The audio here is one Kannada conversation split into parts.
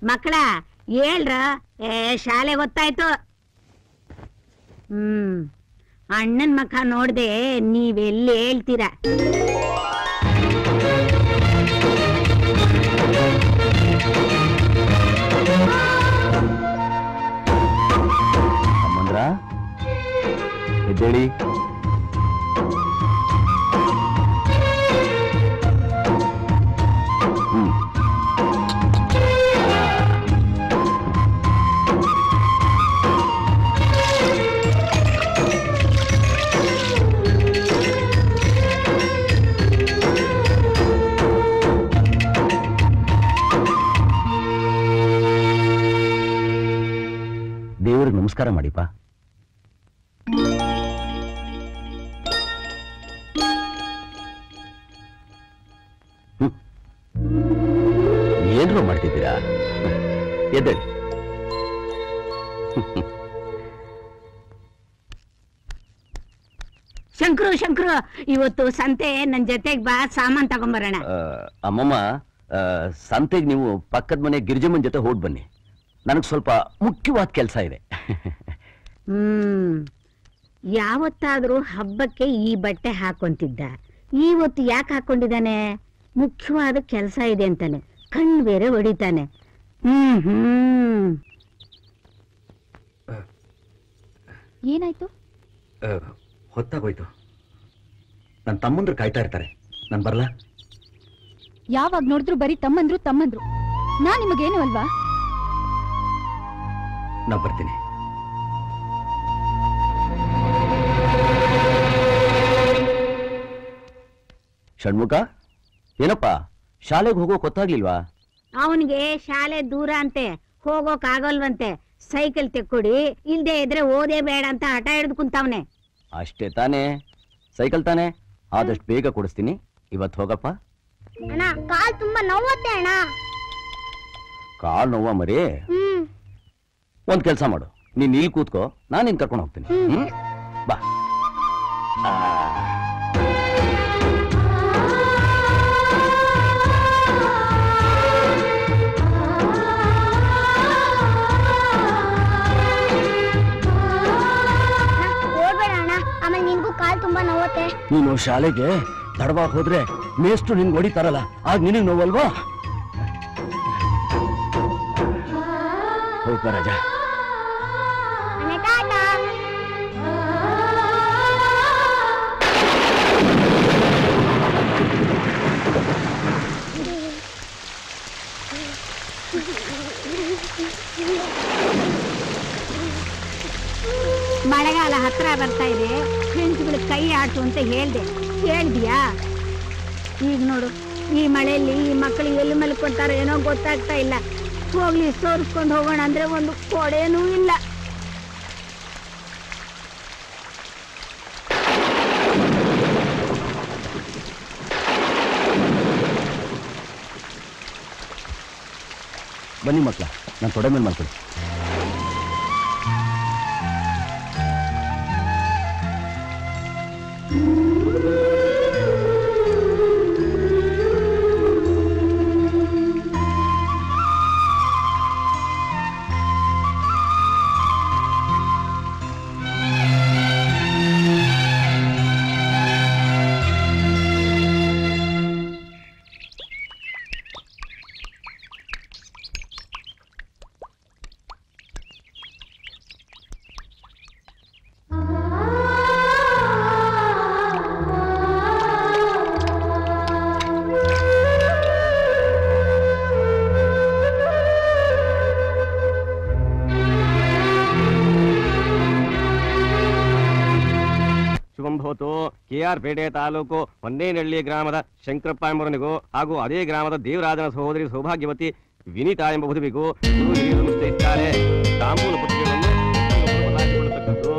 ಮಕ್ಕಳ ಹೇಳ್ರ ಶಾಲೆ ಗೊತ್ತಾಯ್ತು. ಅಣ್ಣನ್ ಮಕ್ಕ ನೋಡ್ದೆ ನೀವೆಲ್ಲಿ ಹೇಳ್ತೀರ? ಅಮ್ಮಂದ್ರ ಎದ್ದೇಳಿ. ದೇವರಿಗೆ ನಮಸ್ಕಾರ ಮಾಡಿಪ್ಪ. ಏನ್ರು ಮಾಡ್ತಿದ್ದೀರಾ? ಎದ್ದೇಳಿ. ಶಂಕ್ರು ಇವತ್ತು ಸಂತೆ ನನ್ ಜೊತೆಗ್ ಬಾ, ಸಾಮಾನ್ ತಗೊಂಬರೋಣ. ಅಮ್ಮಮ್ಮ, ಸಂತೆಗೆ ನೀವು ಪಕ್ಕದ ಮನೆ ಗಿರಿಜಮ್ಮನ್ ಜೊತೆ ಹೋಗಿ ಬನ್ನಿ. ನನಗೆ ಸ್ವಲ್ಪ ಮುಖ್ಯವಾದ ಕೆಲಸ ಇದೆ. ಯಾವತ್ತಾದ್ರೂ ಹಬ್ಬಕ್ಕೆ ಈ ಬಟ್ಟೆ ಹಾಕೊಂತಿದ್ದ, ಇವತ್ತು ಯಾಕೆ ಹಾಕೊಂಡಿದ್ದಾನೆ? ಮುಖ್ಯವಾದ ಕೆಲಸ ಇದೆ ಅಂತಾನೆ, ಕಣ್ಣು ಬೇರೆ ಹೊಡಿತಾನೆ. ಏನಾಯ್ತು? ಹೊತ್ತಾಗೋಯ್ತು. ನನ್ನ ತಮ್ಮಂದ್ರು ಕಾಯ್ತಾ ಇರ್ತಾರೆ. ನಾನು ಬರ್ಲಾ? ಯಾವಾಗ ನೋಡಿದ್ರು ಬರೀ ತಮ್ಮಂದ್ರು. ನಾ ನಿಮಗೇನು ಅಲ್ವಾ? ನಾ ಬರ್ತೀನಿ. ಷಣ್ಮುಖ, ಏನಪ್ಪ ಶಾಲೆಗೆ ಹೋಗೋಕ್ ಗೊತ್ತಾಗ್ಲಿಲ್ವಾ? ಅವನಿಗೆ ಶಾಲೆ ದೂರ ಅಂತೆ, ಹೋಗೋಕ್ ಆಗಲ್ವಂತೆ. ಸೈಕಲ್ ತೆಕ್ಕೊಡಿ, ಇಲ್ದೇ ಇದ್ರೆ ಓದೇ ಬೇಡ ಅಂತ ಹಠ ಹಿಡಿದು ಕುಂತವನೆ. ಅಷ್ಟೇ ತಾನೇ? ಸೈಕಲ್ ತಾನೆ, ಆದಷ್ಟು ಬೇಗ ಕೊಡಿಸ್ತೀನಿ. ಇವತ್ತು ಹೋಗಪ್ಪ. ಅಣ್ಣ, ಕಾಲ್ ತುಂಬಾ ನೋವುತ್ತೆ ಅಣ್ಣ. ಕಾಲ್ ನೋವಾ ಮರಿ? ಒಂದ್ ಕೆಲ್ಸ ಮಾಡು, ನೀನ್ ಇಲ್ಲಿ ಕೂತ್ಕೋ, ನಾನು ನಿನ್ ಕರ್ಕೊಂಡು ಹೋಗ್ತೀನಿ. ಬಾ. ಓಡ್ಬೇಡ ಅಣ್ಣ, ಆಮೇಲೆ ನಿನ್ಗೂ ಕಾಲ್ ತುಂಬಾ ನೋವುತ್ತೆ. ನೀನು ಶಾಲೆಗೆ ತಡವಾಗಿ ಹೋದ್ರೆ ಮೇಷ್ಟು ನಿನ್ಗೆ ಹೊಡಿತಾರಲ್ಲ, ಆಗ ನಿನಗೆ ನೋವಲ್ವಾ? ಹೋಗ್ಬ ರಾಜ. ಮಳೆಗಾಲ ಹತ್ರ ಬರ್ತಾ ಇದೆ, ಫ್ರೆಂಡ್ಸ್ಗಳು ಕೈ ಆಟು ಅಂತ ಹೇಳ್ದಿಯಾ? ಈಗ ನೋಡು, ಈ ಮಳೆಯಲ್ಲಿ ಈ ಮಕ್ಕಳು ಎಲ್ಲಿ ಮಲ್ಕೊಳ್ತಾರೋ ಏನೋ ಗೊತ್ತಾಗ್ತಾ ಇಲ್ಲ. ಹೋಗ್ಲಿ, ಸೋರಿಸ್ಕೊಂಡು ಹೋಗೋಣ ಅಂದ್ರೆ ಒಂದು ಕೊಡೆನೂ ಇಲ್ಲ. ಬನ್ನಿ ಮಕ್ಕಳ, ನಾನು ತೊಡೆ ಮೇಲೆ ಮಾಡ್ತೀನಿ. ಕೆಆರ್ ಪೇಟೆ ತಾಲೂಕು ಹೊನ್ನೇನಹಳ್ಳಿ ಗ್ರಾಮದ ಶಂಕರಪ್ಪ ಎಂಬವನಿಗೂ ಹಾಗೂ ಅದೇ ಗ್ರಾಮದ ದೇವರಾಜನ ಸಹೋದರಿ ಸೌಭಾಗ್ಯವತಿ ವಿನೀತಾ ಎಂಬ ವಧುವಿಗೂ ಗುರು ಹಿರಿಯರು ನಿಶ್ಚಯಿಸಿದ್ದಾರೆ. ತಾಂಬೂಲ ಪತ್ರಿಕೆಗಳನ್ನು ಬದಲಾಯಿಸಿಕೊಳ್ಳತಕ್ಕದ್ದು.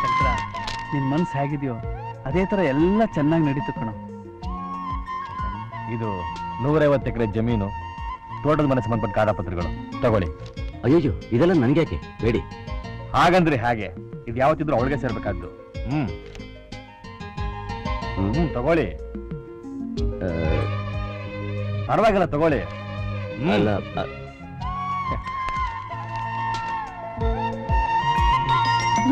ಶಂಕರ, ನಿನ್ ಮನ್ಸು ಹೇಗಿದೆಯೋ ಅದೇ ತರ ಎಲ್ಲ ಚೆನ್ನಾಗಿ ನಡೀತು ಕಣ. ಇದು 150 ಎಕರೆ ಜಮೀನು, ತೋಟದ ಮನೆ ಸಂಬಂಧಪಟ್ಟ ಕಾಗದಪತ್ರಗಳು ತಗೊಳ್ಳಿ. ಅಯ್ಯೋ ಇದೆಲ್ಲ ನನಗ್ಯಾಕೆ ಬೇಡಿ. ಹಾಗಂದ್ರೆ ಹಾಗೆ, ಇದು ಯಾವತ್ತಿದ್ರು ಅವಳಿಗೆ ಸೇರ್ಬೇಕಾದ್ದು. ತಗೊಳ್ಳಿ, ಪರವಾಗಿಲ್ಲ ತಗೊಳ್ಳಿ. ಅಲ್ಲ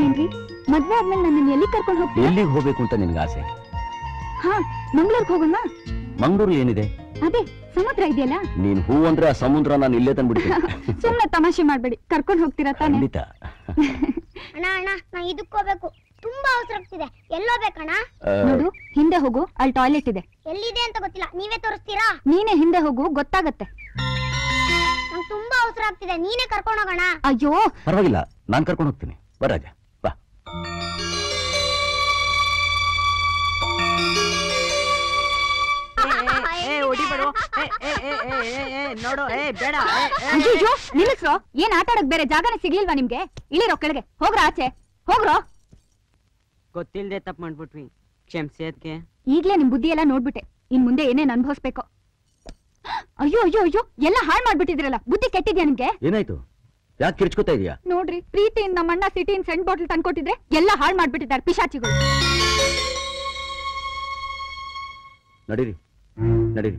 ಏನ್ರಿ ಮದ್ವೆ ಆದ್ಮೇಲೆ ನನ್ನ ಎಲ್ಲಿ ಕರ್ಕೊಂಡು ಹೋಗ್ತೀರಾ? ಎಲ್ಲಿಗೆ ಹೋಗ್ಬೇಕು ಅಂತ ನಿನ್ಗೆ ಆಸೆ? ಹಾ, ಮಂಗ್ಳೂರ್ಗೆ ಹೋಗೋಣ. ಮಂಗಳೂರು ಏನಿದೆ? ಅದೇ ಸಮುದ್ರ ಇದೆಯಲ್ಲ. ನೀನ್ ಹೂ ಅಂದ್ರೆ ಆ ಸಮುದ್ರ ನಾನು ಇಲ್ಲೇ ತಂದ್ಬಿಡ್ತೀನಿ. ಸುಮ್ನೆ ತಮಾಷೆ ಮಾಡ್ಬೇಡಿ, ಕರ್ಕೊಂಡು ಹೋಗ್ತೀರಾ ತಾನೆ? ಖಂಡಿತ. ಅಣ್ಣ ಅಣ್ಣ ನಾ ಇದಕ್ಕೆ ಹೋಗ್ಬೇಕು, ತುಂಬಾ ಅವಸರ ಆಗ್ತಿದೆ. ಎಲ್ಲೋಗ್ಬೇಕಣ್ಣ? ನೋಡು, ಹಿಂದೆ ಹೋಗು, ಅಲ್ಲಿ ಟಾಯ್ಲೆಟ್ ಇದೆ. ಎಲ್ಲಿದೆ ಅಂತ ಗೊತ್ತಿಲ್ಲ, ನೀವೇ ತೋರಿಸ್ತೀರಾ? ನೀನೇ ಹಿಂದೆ ಹೋಗು, ಗೊತ್ತಾಗತ್ತೆ. ನಂಗೆ ತುಂಬಾ ಅವಸರ ಆಗ್ತಿದೆ, ನೀನೇ ಕರ್ಕೊಂಡು ಹೋಗೋಣ. ಅಯ್ಯೋ ಪರವಾಗಿಲ್ಲ, ನಾನ್ ಕರ್ಕೊಂಡು ಹೋಗ್ತೀನಿ. ಬರಾಜ ಬಾ. ಅಯ್ಯೋ ನಿಲ್ಲಿಸ್ರೋ, ಏನ್ ಆಟ ಆಡಕ್ ಬೇರೆ ಜಾಗನೇ ಸಿಗ್ಲಿಲ್ವಾ ನಿಮ್ಗೆ? ಇಳಿರೋ ಕೆಳಗೆ, ಹೋಗ್ರ ಆಚೆ ಹೋಗ್ರೋ. ಗೊತ್ತಿಲ್ದೆ ತಪ್ಪು ಮಾಡ್ಬಿಟ್ವಿ, ಕ್ಷಮಿಸಿ. ಅದಕ್ಕೆ ಈಗ್ಲೇ ನಿಮ್ ಬುದ್ಧಿ ಎಲ್ಲ ನೋಡ್ಬಿಟ್ಟೆ, ಇನ್ ಮುಂದೆ ಏನೇನ್ ಅನ್ಭವಿಸ್ಬೇಕು. ಅಯ್ಯೋ ಅಯ್ಯೋ ಅಯ್ಯೋ, ಎಲ್ಲ ಹಾಳ್ ಮಾಡ್ಬಿಟ್ಟಿದ್ರಲ್ಲ, ಬುದ್ಧಿ ಕೆಟ್ಟಿದ್ಯಾ ನಿಮ್ಗೆ? ಏನಾಯ್ತು? ಯಾಕೆ ಕಿರ್ಚ್ಕೋತಾ ಇದೀಯಾ? ನೋಡ್ರಿ, ಪ್ರೀತಿಯಿಂದ ನಮ್ಮಣ್ಣ ಸಿಟಿನ್ ಸೆಂಟ್ ಬಾಟಲ್ ತಂದ್ಕೊಟ್ಟಿದ್ರೆ ಎಲ್ಲ ಹಾಳ್ ಮಾಡ್ಬಿಟ್ಟಿದ್ದಾರೆ ಪಿಶಾಚಿಗಳು. ನಡೀರಿ ನಡೀರಿ.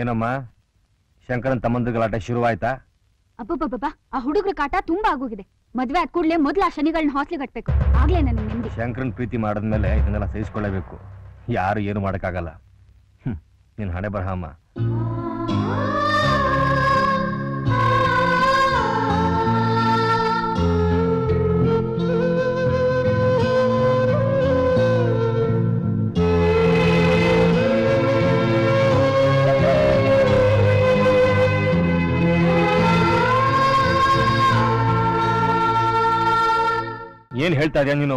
ಏನಮ್ಮ, ಶಂಕರನ್ ತಮ್ಮಂದ್ರ ಗಲಾಟೆ ಶುರುವಾಯ್ತಾ? ಅಬ್ಬಬ್ಬಬ್ಬಾ, ಆ ಹುಡುಗ್ರ ಕಾಟ ತುಂಬಾ ಆಗೋಗಿದೆ. ಮದ್ವೆ ಆದ ಕೂಡ್ಲೆ ಮೊದ್ಲು ಆ ಶನಿಗಳನ್ನ ಹಾಸ್ಲಿ ಕಟ್ಬೇಕು, ಆಗ್ಲೇ ನನಗೆ ನೆಮ್ಮದಿ. ಶಂಕರನ್ ಪ್ರೀತಿ ಮಾಡಿದ್ಮೇಲೆ ಇದನ್ನೆಲ್ಲ ಸಹಿಸ್ಕೊಳ್ಳೇಬೇಕು. ಯಾರು ಏನು ಮಾಡಕ್ಕಾಗಲ್ಲ. ನೀನ್ ಹಣೆ ಬರಹಮ್ಮ. ಏನ್ ಹೇಳ್ತಾ ಇದೀಯ ನೀನು?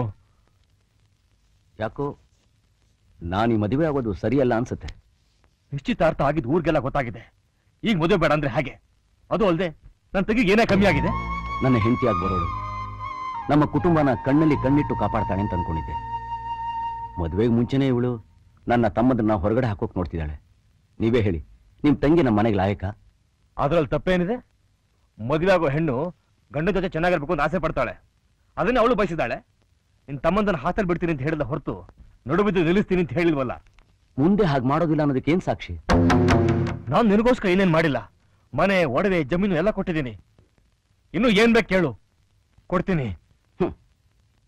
ಯಾಕೋ ನಾನು ಈ ಮದುವೆ ಆಗೋದು ಸರಿಯಲ್ಲ ಅನ್ಸುತ್ತೆ. ನಿಶ್ಚಿತಾರ್ಥ ಆಗಿದ್ದು ಊರಿಗೆಲ್ಲ ಗೊತ್ತಾಗಿದೆ. ಈಗ ಮದುವೆ ಬೇಡ ಅಂದ್ರೆ ಹಾಗೆ. ಅದು ಅಲ್ಲದೆ ನನ್ನ ತೆಗಿಗೆ ಏನೇ ಕಮ್ಮಿ ಆಗಿದೆ? ನನ್ನ ಹೆಂಡತಿಯಾಗಿ ಬರೋಳು ನಮ್ಮ ಕುಟುಂಬನ ಕಣ್ಣಲ್ಲಿ ಕಣ್ಣಿಟ್ಟು ಕಾಪಾಡ್ತಾಳೆ ಅಂತ ಅನ್ಕೊಂಡಿದ್ದೆ. ಮದುವೆಗೆ ಮುಂಚೆನೇ ಇವಳು ನನ್ನ ತಮ್ಮದನ್ನ ಹೊರಗಡೆ ಹಾಕೋಕ್ ನೋಡ್ತಿದ್ದಾಳೆ. ನೀವೇ ಹೇಳಿ, ನಿಮ್ ತಂಗಿ ನಮ್ಮ ಮನೆಗೆ ಲಾಯಕ? ಅದ್ರಲ್ಲಿ ತಪ್ಪೇನಿದೆ? ಮದುವೆ ಆಗೋ ಹೆಣ್ಣು ಗಂಡ ಜೊತೆ ಚೆನ್ನಾಗಿರ್ಬೇಕು ಅಂತ ಆಸೆ ಪಡ್ತಾಳೆ. ಅದನ್ನೇ ಅವಳು ಬಯಸಿದಾಳೆ. ನಿನ್ ತಮ್ಮಂದನ್ನ ಹಾಸಲ್ ಬಿಡ್ತೀನಿ ಅಂತ ಹೇಳಿದ ಹೊರತು ನಡುಬಿದ್ದು ನಿಲ್ಲಿಸ್ತೀನಿ ಅಂತ ಹೇಳಿಲ್ವಲ್ಲ. ಮುಂದೆ ಹಾಗೆ ಮಾಡೋದಿಲ್ಲ ಅನ್ನೋದಕ್ಕೆ ಏನ್ ಸಾಕ್ಷಿ? ನಾನು ನಿನಗೋಸ್ಕರ ಏನೇನ್ ಮಾಡಿಲ್ಲ. ಮನೆ, ಒಡವೆ, ಜಮೀನು ಎಲ್ಲ ಕೊಟ್ಟಿದ್ದೀನಿ. ಇನ್ನು ಏನ್ ಬೇಕು ಕೇಳು, ಕೊಡ್ತೀನಿ.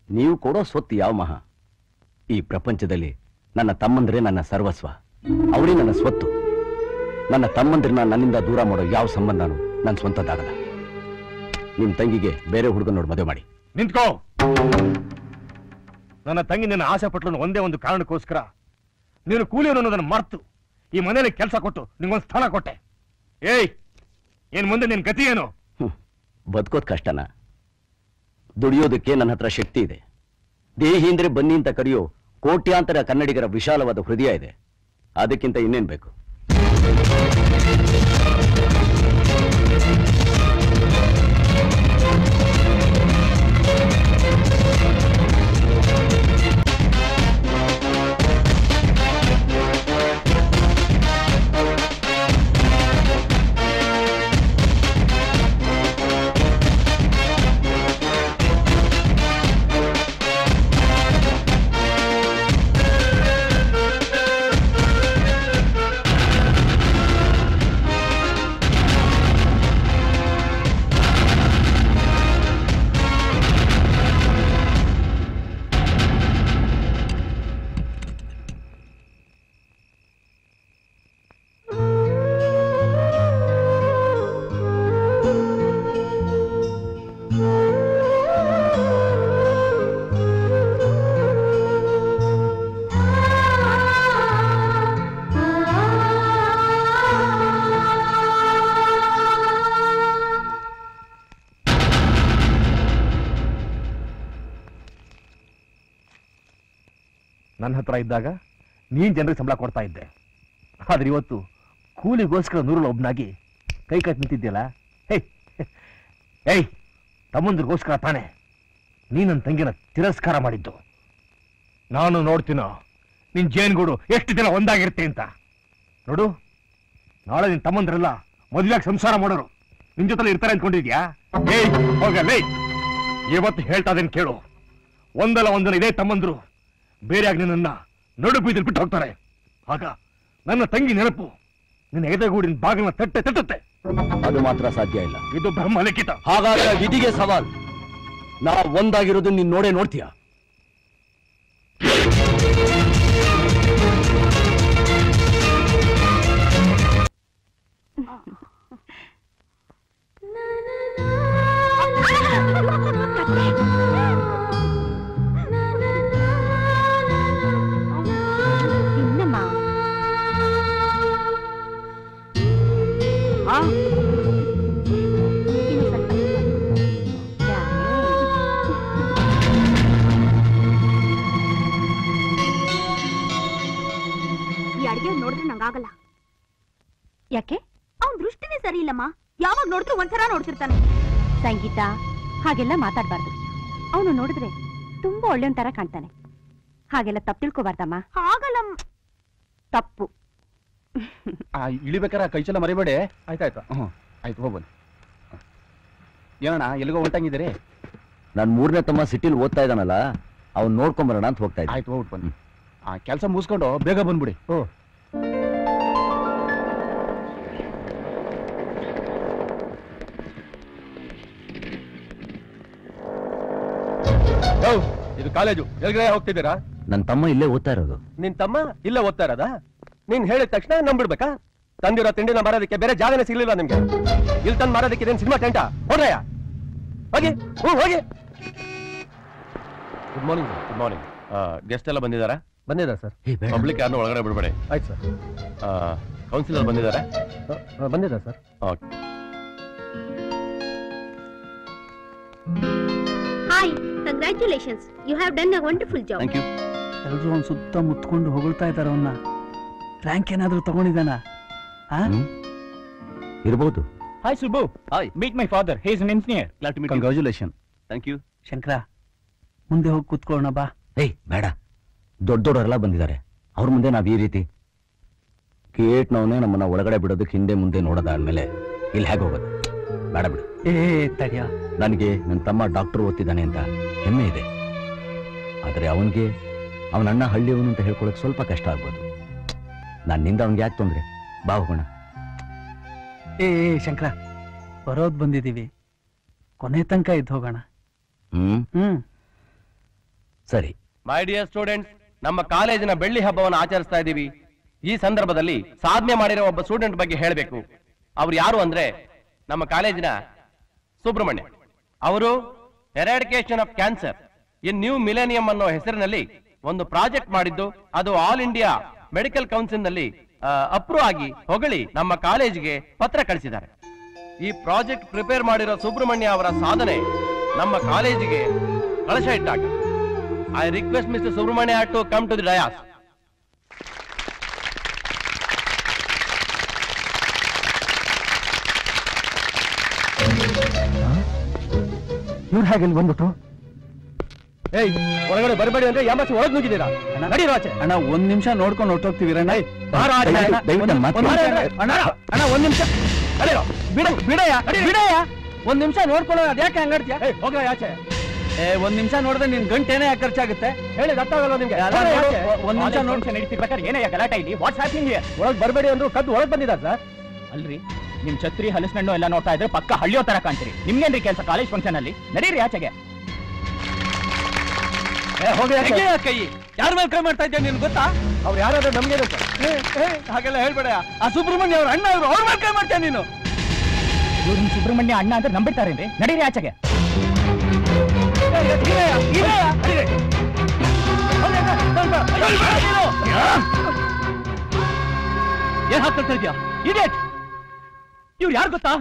ನೀವು ಕೊಡೋ ಸ್ವತ್ತು ಯಾವ ಮಹಾ? ಈ ಪ್ರಪಂಚದಲ್ಲಿ ನನ್ನ ತಮ್ಮಂದ್ರೆ ನನ್ನ ಸರ್ವಸ್ವ, ಅವರೇ ನನ್ನ ಸ್ವತ್ತು. ನನ್ನ ತಮ್ಮಂದ್ರನ್ನ ನನ್ನಿಂದ ದೂರ ಮಾಡೋ ಯಾವ ಸಂಬಂಧನೂ ನನ್ನ ಸ್ವಂತದ್ದಾಗಲ್ಲ. ನಿಮ್ ತಂಗಿಗೆ ಬೇರೆ ಹುಡುಗನ ನೋಡಿ ಮದುವೆ ಮಾಡಿ. ನಿಂತ್ಕೋ. ನನ್ನ ತಂಗಿ ನಿನ್ನ ಆಸೆ ಪಟ್ಲು ಒಂದೇ ಒಂದು ಕಾರಣಕ್ಕೋಸ್ಕರ ನೀನು ಕೂಲಿಯನ್ನು ಅನ್ನೋದನ್ನು ಮರ್ತು ಈ ಮನೆಯಲ್ಲಿ ಕೆಲಸ ಕೊಟ್ಟು ನಿಂಗೊಂದು ಸ್ಥಾನ ಕೊಟ್ಟೆ. ಏಯ್, ಏನ್ ಮುಂದೆ ನಿನ್ ಗತಿ ಏನು? ಬದುಕೋದ್ ಕಷ್ಟನ? ದುಡಿಯೋದಕ್ಕೆ ನನ್ನ ಹತ್ರ ಶಕ್ತಿ ಇದೆ. ದೇಹಿ ಅಂದ್ರೆ ಬನ್ನಿ ಅಂತ ಕರೆಯೋ ಕೋಟ್ಯಾಂತರ ಕನ್ನಡಿಗರ ವಿಶಾಲವಾದ ಹೃದಯ ಇದೆ. ಅದಕ್ಕಿಂತ ಇನ್ನೇನ್ ಬೇಕು? ನನ್ನ ಹತ್ರ ಇದ್ದಾಗ ನೀನ್ ಜನರಿಗೆ ಸಂಬಳ ಕೊಡ್ತಾ ಇದ್ದೆ. ಆದ್ರೆ ಇವತ್ತು ಕೂಲಿಗೋಸ್ಕರ ನೂರಲ್ಲಿ ಒಬ್ನಾಗಿ ಕೈ ಕಟ್ ನಿಂತಿದ್ಯಲ್ಲ. ಏಯ್, ತಮ್ಮಂದ್ರಿಗೋಸ್ಕರ ತಾನೆ ನೀ ನನ್ನ ತಂಗಿನ ತಿರಸ್ಕಾರ ಮಾಡಿದ್ದು. ನಾನು ನೋಡ್ತೀನೋ ನಿನ್ ಜೇನ್ಗೂಡು ಎಷ್ಟು ದಿನ ಒಂದಾಗಿರುತ್ತೆ ಅಂತ. ನೋಡು, ನಾಳೆ ನಿನ್ ತಮ್ಮಂದ್ರೆಲ್ಲ ಮದುವೆಯಾಗಿ ಸಂಸಾರ ಮಾಡೋರು ನಿನ್ ಜೊತೆ ಇರ್ತಾರೆ ಅಂದ್ಕೊಂಡಿದ್ಯಾ? ಹೋಗಲೇ, ಇವತ್ತು ಹೇಳ್ತಾ ಇದ್ದೇನೆ ಕೇಳು. ಒಂದಲ್ಲ ಒಂದಲ್ಲ ಇದೇ ತಮ್ಮಂದ್ರು ಬೇರೆಯಾಗಿ ನಿನ್ನ ನಡು ಬೀದಿಲ್ ಬಿಟ್ಟು ಹೋಗ್ತಾರೆ. ಆಗ ನನ್ನ ತಂಗಿ ನೆನಪು ನಿನ್ನ ಎದೆಗೂಡಿನ ಬಾಗಿನ ತಟ್ಟುತ್ತೆ. ಅದು ಮಾತ್ರ ಸಾಧ್ಯ ಇಲ್ಲ. ಇದು ಬ್ರಹ್ಮಲಿಖಿತ. ಹಾಗಾದ್ರೆ ವಿಧಿಗೆ ಸವಾಲ್. ನಾ ಒಂದಾಗಿರೋದು ನೀನ್ ನೋಡೇ ನೋಡ್ತೀಯ. ಈ ಅಡಿಗೆ ನೋಡಿದ್ರೆ ನಂಗಾಗಲ್ಲ. ಯಾಕೆ? ಅವನ್ ದೃಷ್ಟಿನೇ ಸರಿ ಇಲ್ಲಮ್ಮ. ಯಾವಾಗ ನೋಡಿದ್ರು ಒಂಥರ ನೋಡ್ತಿರ್ತಾನೆ. ಸಂಗೀತ, ಹಾಗೆಲ್ಲ ಮಾತಾಡ್ಬಾರ್ದು. ಅವನು ನೋಡಿದ್ರೆ ತುಂಬಾ ಒಳ್ಳೆಯ ತರ ಕಾಣ್ತಾನೆ. ಹಾಗೆಲ್ಲ ತಪ್ಪು ತಿಳ್ಕೊಬಾರ್ದಮ್ಮ. ಹಾಗಲ್ಲ, ತಪ್ಪು. ಇಳಿಬೇಕಾರ ಕೈಚೆಲ್ಲ ಮರಿಬೇಡಿ. ಆಯ್ತಾಯ್ತು. ಆಯ್ತು, ಹೋಗ್ಬನ್ನಿ. ಏನಣ್ಣ ಎಲ್ಲಿಗೋ ಹೊಂಟಂಗಿದ್ದೀರಿ? ನಾನು 3ನೇ ತಮ್ಮ ಸಿಟಿಲಿ ಓದ್ತಾ ಇದ್ದಾನಲ್ಲ, ಅವ್ನು ನೋಡ್ಕೊಂಬರೋಣ ಅಂತ ಹೋಗ್ತಾ ಇದ್ದೆ. ಆಯ್ತು, ಹೋಗ್ಬಿಟ್ಟು ಬನ್ನಿ. ಕೆಲಸ ಮುಗಿಸ್ಕೊಂಡು ಬೇಗ ಬಂದ್ಬಿಡಿ. ಇದು ಕಾಲೇಜು. ಎಲ್ಗಡೆ ಹೋಗ್ತಿದ್ದೀರಾ? ನನ್ನ ತಮ್ಮ ಇಲ್ಲೇ ಓದ್ತಾ ಇರೋದು. ನಿನ್ ತಮ್ಮ ಇಲ್ಲೇ ಓದ್ತಾ ಇರೋದಾ? ನೀನ್ ಹೇಳಿದ ತಕ್ಷಣ ನಂಬಿಡ್ಬೇಕಾ? ತಂದಿರೋ ತಿಂಡಿನ ಮಾರೋದಕ್ಕೆ ಬೇರೆ ಜಾಗನೇ ಸಿಗ್ಲಿಲ್ಲ ನಿಮ್ಗೆ. ಇಲ್ಲಿ ತಂದು ಮಾರೋದಕ್ಕೆ ಇದೇನು ಸಿನಿಮಾ ಟೆಂಟಾ? ಹೋಗ್ರಯ್ಯ, ಹೋಗಿ. ಹೋಗಿ. Good morning. Good morning. Guest ಎಲ್ಲ ಬಂದಿದ್ದಾರಾ? ಬಂದಿದ್ದಾರೆ ಸರ್. ಪಬ್ಲಿಕ್ ಯಾರನ್ನೂ ಒಳಗಡೆ ಬಿಡಬೇಡಿ. ಆಯ್ತು ಸರ್. ಕೌನ್ಸಿಲರ್ ಬಂದಿದ್ದಾರೆ? ಬಂದಿದ್ದಾರೆ sir. Okay. Hi, congratulations. You have done a wonderful job. Thank you. ಎಲ್ರು ಅವ್ನು ಸುತ್ತ ಮುತ್ಕೊಂಡು ಹೊಗಳ್ತಾ ಇದ್ದಾರೆ. ಅವನ್ನ ರ್ಯಾಂಕ್ ಏನಾದ್ರೂ ತಗೊಂಡಿದ್ದಾನ? ಇರ್ಬೋದು. Hi Subbu. Hi. Meet my father. He is an engineer. Glad to meet you. Congratulation. Thank you. Shankara, ಮುಂದೆ ಹೋಗಿ ಕೂತ್ಕೊಳ್ಳೋಣ ಬಾ. ಬೇಡ, ದೊಡ್ಡವರೆಲ್ಲ ಬಂದಿದ್ದಾರೆ. ಅವ್ರ ಮುಂದೆ ನಾವ್ ಈ ರೀತಿ ಗೇಟ್ನವನೇ ನಮ್ಮನ್ನ ಒಳಗಡೆ ಬಿಡೋದಕ್ಕೆ ಹಿಂದೆ ಮುಂದೆ ನೋಡೋದಾದ್ಮೇಲೆ ಇಲ್ಲಿ ಹೇಗೆ ಹೋಗೋದು? ಬೇಡ ಬಿಡು. ತಡಿಯ, ನನಗೆ ನನ್ನ ತಮ್ಮ ಡಾಕ್ಟರ್ ಓದ್ತಿದ್ದಾನೆ ಅಂತ ಹೆಮ್ಮೆ ಇದೆ. ಆದರೆ ಅವನಿಗೆ ಅವನ ಅಣ್ಣ ಹಳ್ಳಿಯವನು ಅಂತ ಹೇಳ್ಕೊಳಕ್ ಸ್ವಲ್ಪ ಕಷ್ಟ ಆಗ್ಬೋದು. ನನ್ನಿಂದ ಅವನಿಗೆ ಯಾಕೆ ತೊಂದ್ರೆ? ಬಾ ಹೋಗೋಣ. ಶಂಕರ, ಬರೋದ್ ಬಂದಿದ್ದೀವಿ, ಕೊನೆ ತನಕ ಇದ್ದು ಹೋಗೋಣ. ಸರಿ. ಮೈ ಡಿಯರ್ ಸ್ಟೂಡೆಂಟ್ಸ್, ನಮ್ಮ ಕಾಲೇಜಿನ ಬೆಳ್ಳಿ ಹಬ್ಬವನ್ನು ಆಚರಿಸ್ತಾ ಇದ್ದೀವಿ. ಈ ಸಂದರ್ಭದಲ್ಲಿ ಸಾಧನೆ ಮಾಡಿರೋ ಒಬ್ಬ ಸ್ಟೂಡೆಂಟ್ ಬಗ್ಗೆ ಹೇಳಬೇಕು. ಅವ್ರು ಯಾರು ಅಂದ್ರೆ ನಮ್ಮ ಕಾಲೇಜಿನ ಸುಬ್ರಹ್ಮಣ್ಯ. ಅವರು eradication of cancer in new millennium ಅನ್ನೋ ಹೆಸರಿನಲ್ಲಿ ಒಂದು ಪ್ರಾಜೆಕ್ಟ್ ಮಾಡಿದ್ದು, ಅದು ಆಲ್ ಇಂಡಿಯಾ ಮೆಡಿಕಲ್ ಕೌನ್ಸಿಲ್ ನಲ್ಲಿ ಅಪ್ರೂವ್ ಆಗಿ ಹೊಗಳಿ ನಮ್ಮ ಕಾಲೇಜಿಗೆ ಪತ್ರ ಕಳಿಸಿದ್ದಾರೆ. ಈ ಪ್ರಾಜೆಕ್ಟ್ ಪ್ರಿಪೇರ್ ಮಾಡಿರೋ ಸುಬ್ರಹ್ಮಣ್ಯ ಅವರ ಸಾಧನೆ ನಮ್ಮ ಕಾಲೇಜಿಗೆ ಕಳಶ ಇಟ್ಟಾಗ. I request Mr. Subramania to come to the dais. ಇವ್ರು ಹೇಗೆ ಇಲ್ಲಿ ಬಂದ್ಬಿಟ್ಟು? ಹೊರಗಡೆ ಬರಬೇಡಿ ಅಂದ್ರೆ ಯಾಮಾಸಿ ಒಳಗೆ ನುಗ್ಗಿದ್ದೀರಾ? ನಡೀರೋ ಆಚೆ. ಅಣ್ಣ, ಒಂದ್ ನಿಮಿಷ ನೋಡ್ಕೊಂಡು ಹೊರಟೋಗ್ತೀವಿ. ಅಣ್ಣ, ಒಂದ್ ನಿಮಿಷ ಬಿಡಯ್ಯ. ಒಂದ್ ನಿಮಿಷ ನೋಡ್ಕೊಳ್ಳೋ. ಅದ್ಯಾಕೆ ಹಂಗಾಡ್ತೀಯ? ಹೋಗ್ರ ಆಚೆ. ಒಂದ್ ನಿಮಿಷ ನೋಡಿದ್ರೆ ನಿನ್ ಗಂಟೇನೇ ಯಾಕೆ ಖರ್ಚಾಗುತ್ತೆ? ಹೇಳಿ ಅರ್ಥ ಆಗಲ್ಲ ನಿಮ್ಗೆ. ಒಂದ್ ನಿಮಿಷ ನೋಡ್ಕೊಂಡು ನಡೀತಿರ್ಬೇಕಾದ್ರೆ ಏನೇ ಗಲಾಟೆ ಇಲ್ಲಿ? What's happening here? ಒಳಗೆ ಬರಬೇಡಿ ಅಂದ್ರು ಕದ್ದು ಒಳಗೆ ಬಂದಿದ್ದಾರೆ ಸರ್. ಅಲ್ರಿ, ನಿಮ್ ಛತ್ರಿ ಹಲಸಿನಣ್ಣು ಎಲ್ಲ ನೋಡ್ತಾ ಇದ್ರೆ ಪಕ್ಕ ಹಳ್ಳಿಯೋ ತರ ಕಾಣ್ತೀರಿ. ನಿಮ್ಗೇನ್ರಿ ಕೆಲಸ ಕಾಲೇಜ್ ಫಂಕ್ಷನ್ ಅಲ್ಲಿ? ನಡೀರಿ ಆಚೆಗೆ. ಹೋಗಿ ಕೈ. ಯಾರ ಮೇಲೆ ಕೈ ಮಾಡ್ತಾ ಇದ್ದೆ ನಿನ್ ಗೊತ್ತಾ? ಅವ್ರು ಯಾರಾದ್ರೂ ನಮ್ಗೆ ಹಾಗೆಲ್ಲ ಹೇಳ್ಬೇಡ. ಆ ಸುಬ್ರಹ್ಮಣ್ಯ ಅವ್ರ ಅಣ್ಣ ಅವ್ರ ಮೇಲೆ ಕೈ ಮಾಡ್ತೇನೆ ನೀನು. ಇವ್ರು ಸುಬ್ರಹ್ಮಣ್ಯ ಅಣ್ಣ ಅಂದ್ರೆ ನಂಬಿಡ್ತಾರೇನ್ರಿ? ನಡೀರಿ ಆಚೆಗೆ. ಏನ್ ಹಾಕ್ತಾ ಇದೆಯಾ? ಇಡಿಯಟ್! ಇವ್ರು ಯಾರು ಗೊತ್ತಾ?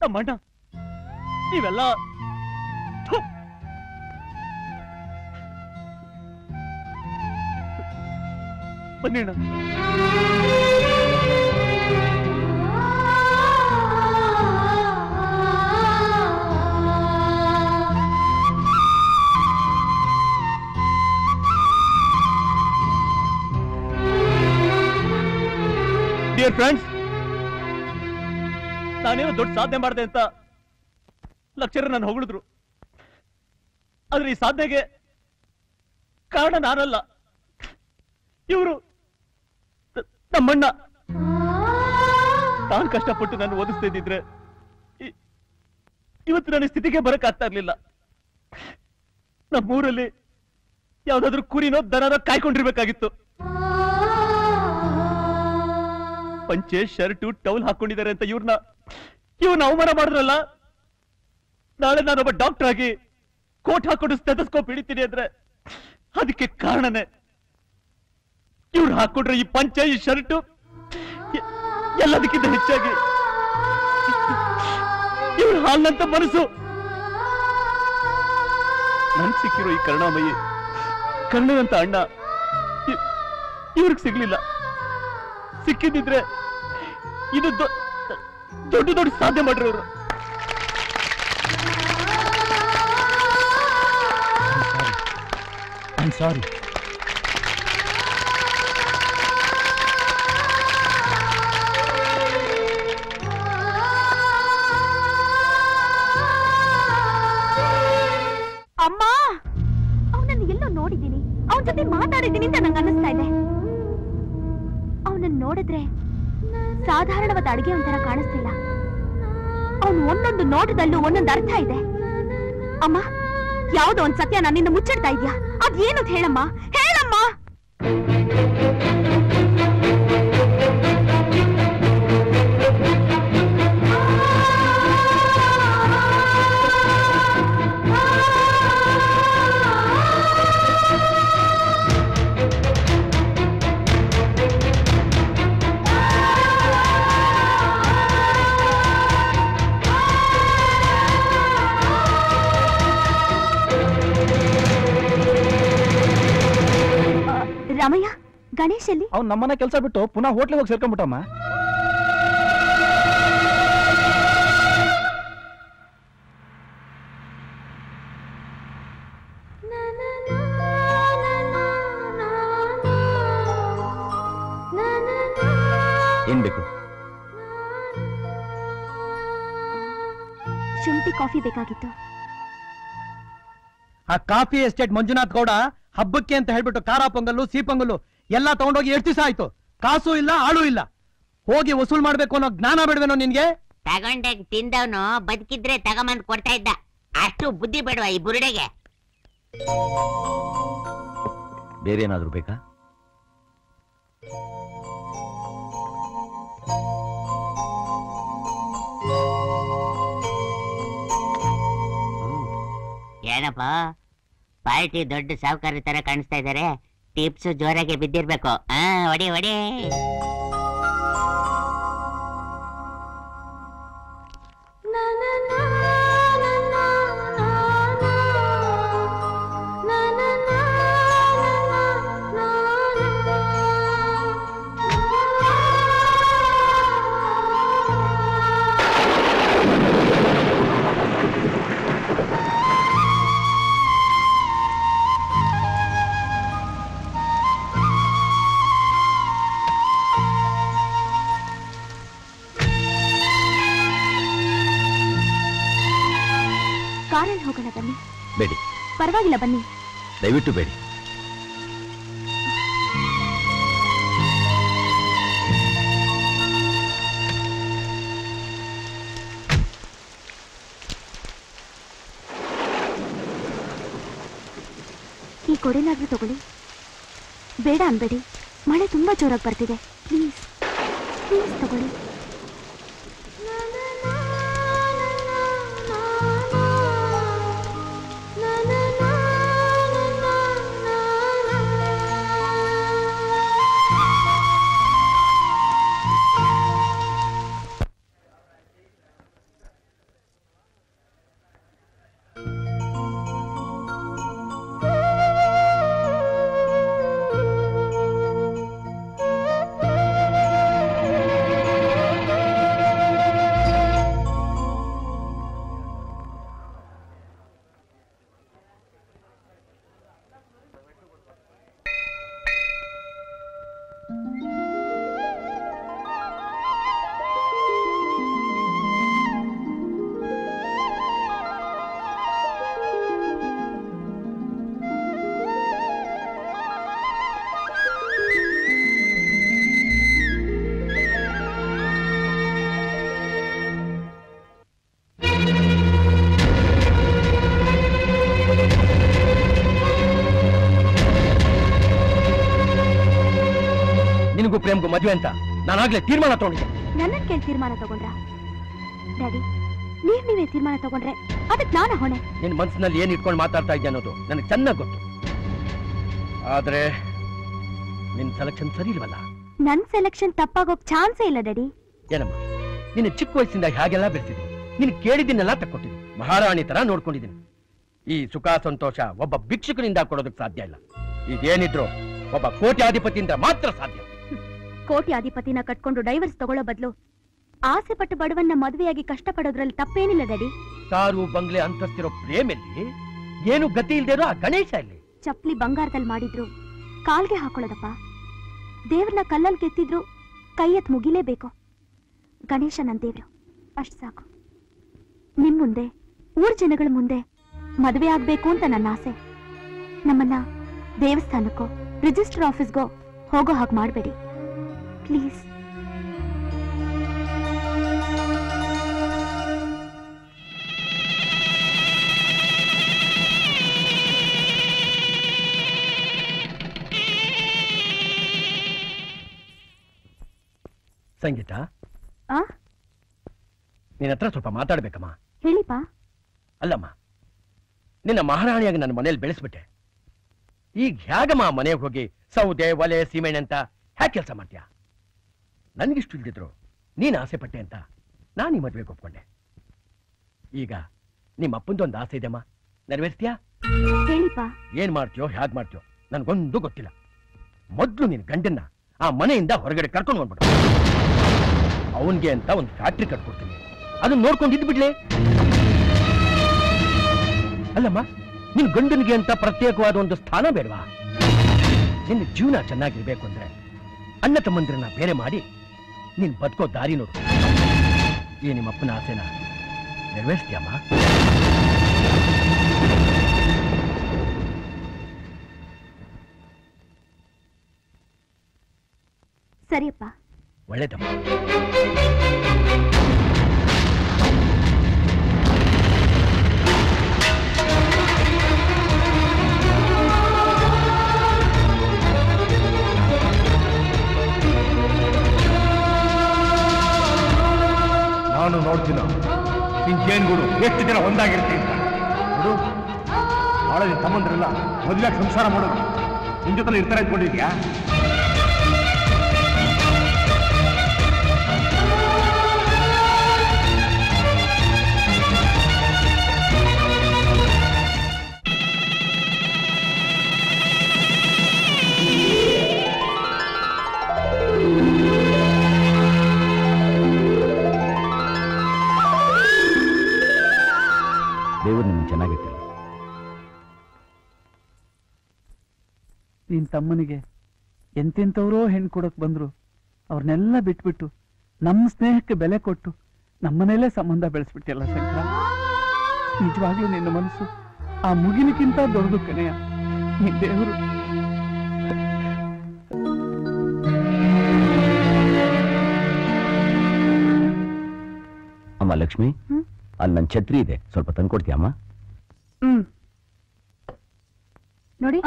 ನಮ್ಮಣ್ಣ. ನೀವೆಲ್ಲ ಬನ್ನಿಣ್ಣ. ಡಿಯರ್ ಫ್ರೆಂಡ್ಸ್, ನಾನೇನೋ ದೊಡ್ಡ ಸಾಧನೆ ಮಾಡಿದೆ ಅಂತ ಲೆಕ್ಚರರ್ ನನ್ನ ಹೊಗಳಿದ್ರು. ಆದ್ರೆ ಈ ಸಾಧನೆಗೆ ಕಾರಣ ನಾನಲ್ಲ, ಇವರು ನಮ್ಮಣ್ಣ. ತಾನು ಕಷ್ಟಪಟ್ಟು ನಾನು ಓದಿಸ್ತಾ ಇದ್ದಿದ್ರೆ ಇವತ್ತು ನನ್ನ ಸ್ಥಿತಿಗೆ ಬರಕ್ಕಾಗ್ತಾ ಇರ್ಲಿಲ್ಲ. ನಮ್ಮೂರಲ್ಲಿ ಯಾವ್ದಾದ್ರು ಕುರಿನೋ ದನನೋ ಕಾಯ್ಕೊಂಡಿರ್ಬೇಕಾಗಿತ್ತು. ಪಂಚೆ ಶರ್ಟು ಟೌಲ್ ಹಾಕೊಂಡಿದ್ದಾರೆ ಅಂತ ಇವ್ರನ್ನ ಅವಮಾನ ಮಾಡಿದ್ರಲ್ಲ. ನಾಳೆ ನಾನೊಬ್ಬ ಡಾಕ್ಟರ್ ಆಗಿ ಕೋಟ್ ಹಾಕೊಂಡು ಸ್ಟೆಥೋಸ್ಕೋಪ್ ಹಿಡಿತೀನಿ ಅಂದ್ರೆ ಅದಕ್ಕೆ ಕಾರಣನೇ ಇವ್ರು ಹಾಕೊಂಡ್ರೆ ಈ ಪಂಚೆ ಈ ಶರ್ಟು ಎಲ್ಲದಕ್ಕಿಂತ ಹೆಚ್ಚಾಗಿ ಇವ್ರ ಹಾಲ್ನಂತ ಮನಸ್ಸು. ನನ್ಗೆ ಸಿಕ್ಕಿರೋ ಈ ಕರುಣಾಮಯಿ ಕರ್ಣನಂತ ಅಣ್ಣ ಇವ್ರಿಗೆ ಸಿಗ್ಲಿಲ್ಲ. ಸಿಕ್ಕಿದ್ದಿದ್ರೆ ಇದು ದೊಡ್ಡ ದೊಡ್ಡ ಸಾಧನೆ ಮಾಡಿರೋರು. I am sorry. ಅಮ್ಮ, ಅವನನ್ನು ಎಲ್ಲೋ ನೋಡಿದ್ದೀನಿ, ಅವನ ಜೊತೆ ಮಾತಾಡಿದ್ದೀನಿ ಅಂತ ನಂಗೆ ಅನ್ನಿಸ್ತಾ ಇದೆ. ಅವನನ್ನು ನೋಡಿದ್ರೆ ಸಾಧಾರಣವಾದ ಅಡಿಗೆ ಒಂಥರ ಕಾಣಿಸ್ತಿಲ್ಲ. ಅವನು ಒಂದೊಂದು ನೋಟದಲ್ಲೂ ಒಂದೊಂದು ಅರ್ಥ ಇದೆ. ಅಮ್ಮ, ಯಾವುದೋ ಒಂದ್ ಸತ್ಯ ನನ್ನಿಂದ ಮುಚ್ಚಿಡ್ತಾ ಇದ್ಯಾ? ಅದೇನು ಹೇಳಮ್ಮ, ಹೇಳಮ್ಮ. ರಾಮಯ್ಯ, ಗಣೇಶ್ ಅಲ್ಲಿ? ಅವ್ನು ನಮ್ಮನೆ ಕೆಲಸ ಬಿಟ್ಟು ಪುನಃ ಹೋಟ್ಲಿಗೆ ಹೋಗಿ ಸೇರ್ಕೊಂಡ್ಬಿಟ್ಟಮ್ಮ. ಏನ್ ಬೇಕು? ಶುಂಠಿ ಕಾಫಿ ಬೇಕಾಗಿತ್ತು. ಆ ಕಾಫಿ ಎಸ್ಟೇಟ್ ಮಂಜುನಾಥ್ ಗೌಡ ಹಬ್ಬಕ್ಕೆ ಅಂತ ಹೇಳ್ಬಿಟ್ಟು ಖಾರ ಪೊಂಗಲ್ಲು ಸಿಹಿ ಪೊಂಗಲ್ಲು ಎಲ್ಲ ತಗೊಂಡೋಗಿ ಎಷ್ಟು ದಿವಸ ಆಯ್ತು? ಕಾಸು ಇಲ್ಲ, ಆಳು ಇಲ್ಲ. ಹೋಗಿ ವಸೂಲ್ ಮಾಡ್ಬೇಕು ಅನ್ನೋ ಜ್ಞಾನ ಬೇಡವೇನೋ ನಿನ್ಗೆ? ತಗೊಂಡಾಗ ತಿಂದವನು ಬದುಕಿದ್ರೆ ತಗೊಂಬಂದ್ ಕೊಡ್ತಾ ಇದ್ದ. ಅಷ್ಟು ಬುದ್ಧಿ ಬೇಡವಾ ಈ ಬುರುಡೆಗೆ? ಬೇರೆ ಏನಾದ್ರು ಬೇಕಾ? ಏನಪ್ಪ, ಪಾರ್ಟಿ ದೊಡ್ಡ ಸಾಹುಕಾರಿ ತರ ಕಾಣಿಸ್ತಾ ಇದಾರೆ. ಟಿಪ್ಸ್ ಜೋರಾಗಿ ಬಿದ್ದಿರ್ಬೇಕು. ಒಡಿ ಒಡಿ. ಕಾರಲ್ಲಿ ಹೋಗೋಣ ಬನ್ನಿ. ಬೇಡಿ. ಪರವಾಗಿಲ್ಲ ಬನ್ನಿ. ದಯವಿಟ್ಟು ಬೇಡಿ. ಈ ಕೊಡೆನಾದ್ರೂ ತಗೊಳ್ಳಿ. ಬೇಡ ಅನ್ಬೇಡಿ, ಮಳೆ ತುಂಬಾ ಜೋರಾಗಿ ಬರ್ತಿದೆ. ಪ್ಲೀಸ್ ಪ್ಲೀಸ್ ತಗೊಳ್ಳಿ. ನಿನಗೂ ಪ್ರೇಮ್ಗೂ ಮದುವೆ ಅಂತ ನಾನಾಗ್ಲೇ ತೀರ್ಮಾನ ತಗೊಂಡಿದ್ದೆ. ನನ್ನ ಕೇಳಿ ತೀರ್ಮಾನ ತಗೊಂಡ್ರ ಡ್ಯಾಡಿ? ನೀವೇ ತೀರ್ಮಾನ ತಗೊಂಡ್ರೆ ಅದಕ್ಕೆ ನಾನು ಹೊಣೆ. ನಿನ್ ಮನಸ್ಸಿನಲ್ಲಿ ಏನ್ ಇಟ್ಕೊಂಡು ಮಾತಾಡ್ತಾ ಇದ್ದೆ ಅನ್ನೋದು ನನಗೆ ಚೆನ್ನಾಗಿ ಗೊತ್ತು. ಆದ್ರೆ ನಿನ್ ಸೆಲೆಕ್ಷನ್ ಸರಿ ಇಲ್ವಲ್ಲ. ನನ್ ಸೆಲೆಕ್ಷನ್ ತಪ್ಪಾಗೋಕ್ ಚಾನ್ಸೇ ಇಲ್ಲ ಡ್ಯಾಡಿ. ಏನಮ್ಮ, ನಿನ್ನ ಚಿಕ್ಕ ವಯಸ್ಸಿಂದ ಹೇಗೆಲ್ಲ ಬೆಳೆಸಿದ್ದೀನಿ, ನೀನು ಕೇಳಿದ್ದನ್ನೆಲ್ಲ ತಕ್ಕೊಟ್ಟಿದ್ದೀನಿ, ಮಹಾರಾಣಿ ತರ ನೋಡ್ಕೊಂಡಿದ್ದೀನಿ. ಈ ಸುಖ ಸಂತೋಷ ಒಬ್ಬ ಭಿಕ್ಷುಕನಿಂದ ಕೊಡೋದಕ್ಕೆ ಸಾಧ್ಯ ಇಲ್ಲ. ಇದೇನಿದ್ರು ಒಬ್ಬ ಕೋಟ್ಯಾಧಿಪತಿಯಿಂದ ಮಾತ್ರ ಸಾಧ್ಯ. ಕೋಟ್ಯಾಧಿಪತಿನ ಕಟ್ಕೊಂಡು ಡೈವರ್ಸ್ ತಗೊಳ್ಳೋ ಬದಲು ಆಸೆ ಪಟ್ಟು ಬಡವನ್ನ ಮದುವೆಯಾಗಿ ಕಷ್ಟ ಪಡೋದ್ರಲ್ಲಿ ತಪ್ಪೇನಿಲ್ಲ ಡ್ಯಾಡಿ. ಕಾರು ಬಂಗ್ಲೆ ಅಂತಸ್ತಿರೋ ಪ್ರೇಮಲ್ಲಿ ಏನು ಗತಿ ಇಲ್ದೇ ಇರೋ ಆ ಗಣೇಶ ಇಲ್ಲಿ ಚಪ್ಲಿ ಬಂಗಾರದಲ್ಲಿ ಮಾಡಿದ್ರು ಕಾಲ್ಗೆ ಹಾಕೊಳ್ಳೋದಪ್ಪ. ದೇವ್ರನ್ನ ಕಲ್ಲಲ್ಲಿ ಕೆತ್ತಿದ್ರು ಕೈ ಎತ್ ಮುಗಿಲೇಬೇಕು. ಗಣೇಶ ನನ್ ದೇವ್ರು, ಅಷ್ಟು ಸಾಕು. ನಿಮ್ ಮುಂದೆ ಊರ್ ಜನಗಳ ಮುಂದೆ ಮದುವೆ ಆಗ್ಬೇಕು ಅಂತ ನನ್ನ ಆಸೆ. ನಮ್ಮನ್ನ ದೇವಸ್ಥಾನಕ್ಕೋ ರಿಜಿಸ್ಟರ್ ಆಫೀಸ್ಗೋ ಹೋಗೋ ಹಾಗೆ ಮಾಡಬೇಡಿ ಪ್ಲೀಸ್. ಸಂಗೀತ, ನಿನ್ನ ಹತ್ರ ಸ್ವಲ್ಪ ಮಾತಾಡ್ಬೇಕಮ್ಮ. ಹೇಳಿಪ್ಪ. ಅಲ್ಲಮ್ಮ, ನಿನ್ನ ಮಹಾರಾಣಿಯಾಗಿ ನನ್ನ ಮನೇಲಿ ಬೆಳೆಸ್ಬಿಟ್ಟೆ. ಈಗ ಹೇಗಮ್ಮ ಮನೆಗೆ ಹೋಗಿ ಸೌದೆ ಒಲೆ ಸೀಮೆಣ್ಣೆ ಅಂತ ಹ್ಯಾಕ್ ಕೆಲಸ ಮಾಡ್ತೀಯ? ನನ್ಗಿಷ್ಟು ಇಲ್ದಿದ್ರು ನೀನ್ ಆಸೆ ಪಟ್ಟೆ ಅಂತ ನಾನು ಈ ಮದುವೆಗೆ ಒಪ್ಕೊಂಡೆ. ಈಗ ನಿಮ್ಮ ಅಪ್ಪಂದೊಂದು ಆಸೆ ಇದೆಮ್ಮ, ನೆರವೇರ್ತೀಯಾ? ಹೇಳಿಪ್ಪ. ಏನ್ ಮಾಡ್ತೀಯೋ ಹೇಗ್ ಮಾಡ್ತೀಯೋ ನನ್ಗೊಂದು ಗೊತ್ತಿಲ್ಲ. ಮೊದ್ಲು ನಿನ್ ಗಂಡನ್ನ ಆ ಮನೆಯಿಂದ ಹೊರಗಡೆ ಕರ್ಕೊಂಡು ಬಂದ್ಬಿಡು. ಅವನ್ಗೆ ಅಂತ ಒಂದು ಫ್ಯಾಕ್ಟ್ರಿ ಕಟ್ಕೊಡ್ತೀನಿ, ಅದನ್ನ ನೋಡ್ಕೊಂಡಿದ್ದು ಬಿಡ್ಲೆ. ಅಲ್ಲಮ್ಮ, ನಿನ್ ಗಂಡನಿಗೆ ಅಂತ ಪ್ರತ್ಯೇಕವಾದ ಒಂದು ಸ್ಥಾನ ಬೇಡವಾ? ನಿನ್ನ ಜೀವನ ಚೆನ್ನಾಗಿರ್ಬೇಕು ಅಂದ್ರೆ ಅಣ್ಣ ತಮ್ಮಂದ್ರನ್ನ ಬೇರೆ ಮಾಡಿ ನೀನ್ ಬದುಕೋ ದಾರಿ ನೋಡು. ಈ ನಿಮ್ಮಪ್ಪನ ಆಸೆನ ನೆರವೇರಿಸ್ತೀಯಮ್ಮ? ಸರಿಯಪ್ಪ. ಒಳ್ಳೇದಮ್ಮ. ನಾನು ನೋಡ್ತೀನ ನಿನ್ ಜೇನ್ಗೂಡು ಎಷ್ಟು ಜನ ಒಂದಾಗಿರ್ತೀನಿ ಅಂತ. ನೋಡು, ನಾಳೆ ನಿನ್ ತಮ್ಮಂದ್ರೆಲ್ಲ ಮದುವೆಯಾಗಿ ಸಂಸಾರ ಮಾಡೋದು ನಿನ್ ಜೊತೆ ಇರ್ತಾರೆ ಅಂದ್ಕೊಂಡಿದ್ಯಾ? ದೇವರು ನಿಮ್ಗೆ ಚೆನ್ನಾಗಿರ್ಲಿ. ನಿನ್ ತಮ್ಮನಿಗೆ ಎಂತೆಂಥವ್ರೋ ಹೆಣ್ಣು ಕೊಡಕ್ ಬಂದ್ರು ಅವ್ರನ್ನೆಲ್ಲ ಬಿಟ್ಬಿಟ್ಟು ನಮ್ಮ ಸ್ನೇಹಕ್ಕೆ ಬೆಲೆ ಕೊಟ್ಟು ನಮ್ಮನೇಲೇ ಸಂಬಂಧ ಬೆಳೆಸ್ಬಿಟ್ಟಿಲ್ಲ ಶಂಕರ. ನಿಜವಾಗ್ಲೂ ನಿನ್ನ ಮನಸ್ಸು ಆ ಮುಗಿಲಿಕ್ಕಿಂತ ದೊಡ್ಡದು ಕಣೆಯ. ಈ ದೇವರು ಅಮ್ಮ ಲಕ್ಷ್ಮಿ, ಅಲ್ಲಿ ನನ್ನ ಛತ್ರಿ ಇದೆ, ಸ್ವಲ್ಪ ತಂದ್ಕೊಡ್ತೀಯಮ್ಮ? ನೋಡಿ,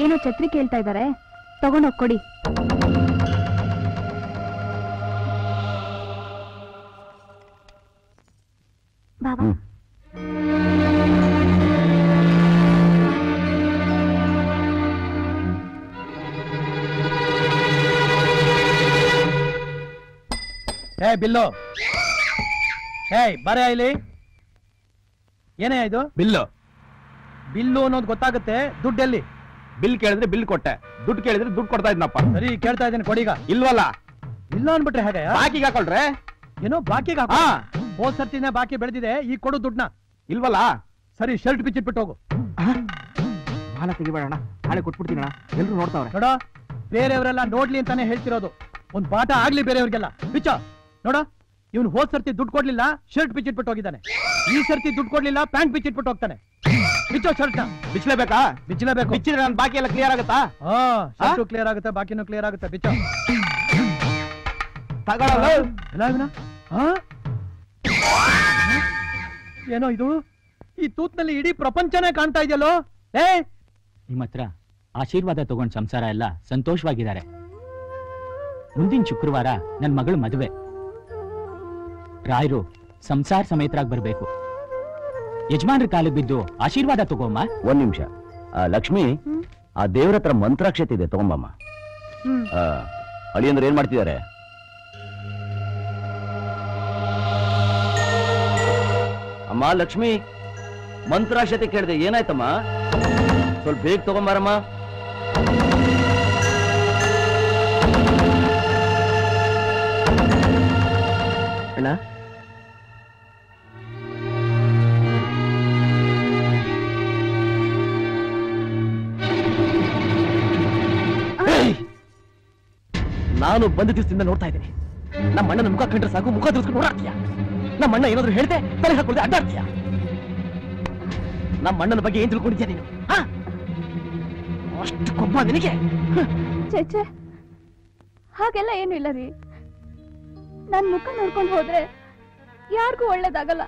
ಏನೋ ಛತ್ರಿ ಕೇಳ್ತಾ ಇದ್ದಾರೆ, ತಗೊಂಡೋಗ್ ಕೊಡಿ. ಬಾಬಾ. ಹೇ ಬಿಲ್ಲು, ಹೇ ಬರೇ ಇಲ್ಲಿ. ಏನೇ ಇದು? ಬಿಲ್ಲು. ಬಿಲ್ಲು ಅನ್ನೋದು ಗೊತ್ತಾಗುತ್ತೆ, ದುಡ್ಡೆಲ್ಲಿ? ಬಿಲ್ ಕೇಳಿದ್ರೆ ಬಿಲ್ ಕೊಟ್ಟೆ, ದುಡ್ಡು ಕೇಳಿದ್ರೆ ದುಡ್ಡು ಕೊಡ್ತಾ ಇದ್ನಪ್ಪ. ಸರಿ, ಕೇಳ್ತಾ ಇದ್ದೀನಿ, ಕೊಡೀಗ. ಇಲ್ವಲ್ಲ? ಇಲ್ಲ ಅನ್ಬಿಟ್ರೆ ಹೇಗೆ? ಬಾಕಿಗೆ ಹಾಕೊಳ್ರೆ. ಏನೋ ಬಾಕಿಗೆ ಹೋದ್ ಸರ್ತಿನೇ ಬಾಕಿ ಬೆಳೆದಿದೆ, ಈಗ ಕೊಡು ದುಡ್ಡನ್ನ. ಇಲ್ವಲ್ಲ? ಸರಿ, ಶರ್ಟ್ ಬಿಚ್ಚಿಟ್ಬಿಟ್ಟು ಹೋಗು. ಮಾಲ ತೆಗಿಬೇಡಣ, ನಾಳೆ ಕೊಟ್ಬಿಡ್ತೀನಣ್ಣ, ಎಲ್ರು ನೋಡ್ತಾವ್ರೆ. ನೋಡ, ಬೇರೆಯವರೆಲ್ಲ ನೋಡ್ಲಿ ಅಂತಾನೆ ಹೇಳ್ತಿರೋದು, ಒಂದ್ ಪಾಠ ಆಗ್ಲಿ ಬೇರೆಯವ್ರಿಗೆಲ್ಲ. ಬಿಚ್ಚ ನೋಡ, ಇವನು ಹೋದ್ ಸರ್ತಿ ದುಡ್ಡು ಕೊಡ್ಲಿಲ್ಲ, ಶರ್ಟ್ ಬಿಚ್ಚಿಟ್ಬಿಟ್ಟು ಹೋಗಿದ್ದಾನೆ. ಈ ಸರ್ತಿ ದುಡ್ಡು ಕೊಡ್ಲಿಲ್ಲ, ಪ್ಯಾಂಟ್ ಬಿಚ್ಚಿಟ್ಬಿಟ್ಟು ಹೋಗ್ತಾನೆ. ಬಿಚ್ಚೋ ಶರ್ಟ್ ನ. ಬಿಚ್ಚಲೇಬೇಕಾ? ಬಿಚ್ಚಲೇಬೇಕು. ಬಿಚ್ಚಿದ್ರೆ ನನ್ನ ಬಾಕಿ ಎಲ್ಲ ಕ್ಲಿಯರ್ ಆಗುತ್ತಾ? ಶರ್ಟು ಕ್ಲಿಯರ್ ಆಗುತ್ತೆ, ಬಾಕಿನೂ ಕ್ಲಿಯರ್ ಆಗುತ್ತೆ. ಬಿಚ್ಚೋ. ತಗೊಳ್ಳಲ್ಲ. ಏನೋ ಇದು, ಈ ತೂತ್ನಲ್ಲಿ ಇಡೀ ಪ್ರಪಂಚನೇ ಕಾಣ್ತಾ ಇದೆಯಲ್ಲೋ. ನಿಮ್ಮ ಹತ್ರ ಆಶೀರ್ವಾದ ತಗೊಂಡ್ ಸಂಸಾರ ಎಲ್ಲ ಸಂತೋಷವಾಗಿದ್ದಾರೆ. ಮುಂದಿನ ಶುಕ್ರವಾರ ನನ್ನ ಮಗಳು ಮದುವೆ. ರಾಯರು ಸಂಸಾರ ಸಮೇತರಾಗಿ ಬರ್ಬೇಕು. ಯಜಮಾನ್ರ ಕಾಲಿಗೆ ಬಿದ್ದು ಆಶೀರ್ವಾದ ತಗೋಮ್ಮ. ಒಂದ್ ನಿಮಿಷ. ಲಕ್ಷ್ಮಿ, ಆ ದೇವ್ರ ಹತ್ರ ಮಂತ್ರಾಕ್ಷತೆ ಇದೆ, ತಗೊಂಬಮ್ಮ. ಅಳಿಯಂದ್ರೆ ಏನ್ ಮಾಡ್ತಿದ್ದಾರೆ? ಅಮ್ಮ ಲಕ್ಷ್ಮಿ, ಮಂತ್ರಾಕ್ಷತೆ ಕೇಳಿದೆ, ಏನಾಯ್ತಮ್ಮ? ಸ್ವಲ್ಪ ಬೇಗ ತಗೊಂಬಾರಮ್ಮ. ಅಣ್ಣ, ನಾನು ಬಂದ ದಿವಸದಿಂದ ನೋಡ್ತಾ ಇದ್ದೀನಿ. ನಮ್ಮ ಅಣ್ಣನ ಮುಖ ಕಂಡ್ರೆ ಸಾಕು, ಮುಖ ತಿರ್ಸ್ಕೊಂಡು ಓಡಾಡ್ತೀಯ. ನಮ್ಮ ಅಣ್ಣ ಏನಾದ್ರು ಹೇಳ್ದೆ ತಲೆ ಹಾಕೊಳ್ಳದೆ ಅಡ್ಡಾಡ್ತೀಯ. ನಮ್ಮ ಅಣ್ಣನ ಬಗ್ಗೆ ಏನ್ ತಿಳ್ಕೊಂಡಿದ್ಯಾ ನೀನು? ಅಷ್ಟು ಕೊಬ್ಬ ನಿನಗೆ? ಚೇಚೆ, ಹಾಗೆಲ್ಲ ಏನು ಇಲ್ಲ ರೀ. ನನ್ ಮುಖ ನೋಡ್ಕೊಂಡು ಹೋದ್ರೆ ಯಾರಿಗೂ ಒಳ್ಳೇದಾಗಲ್ಲ.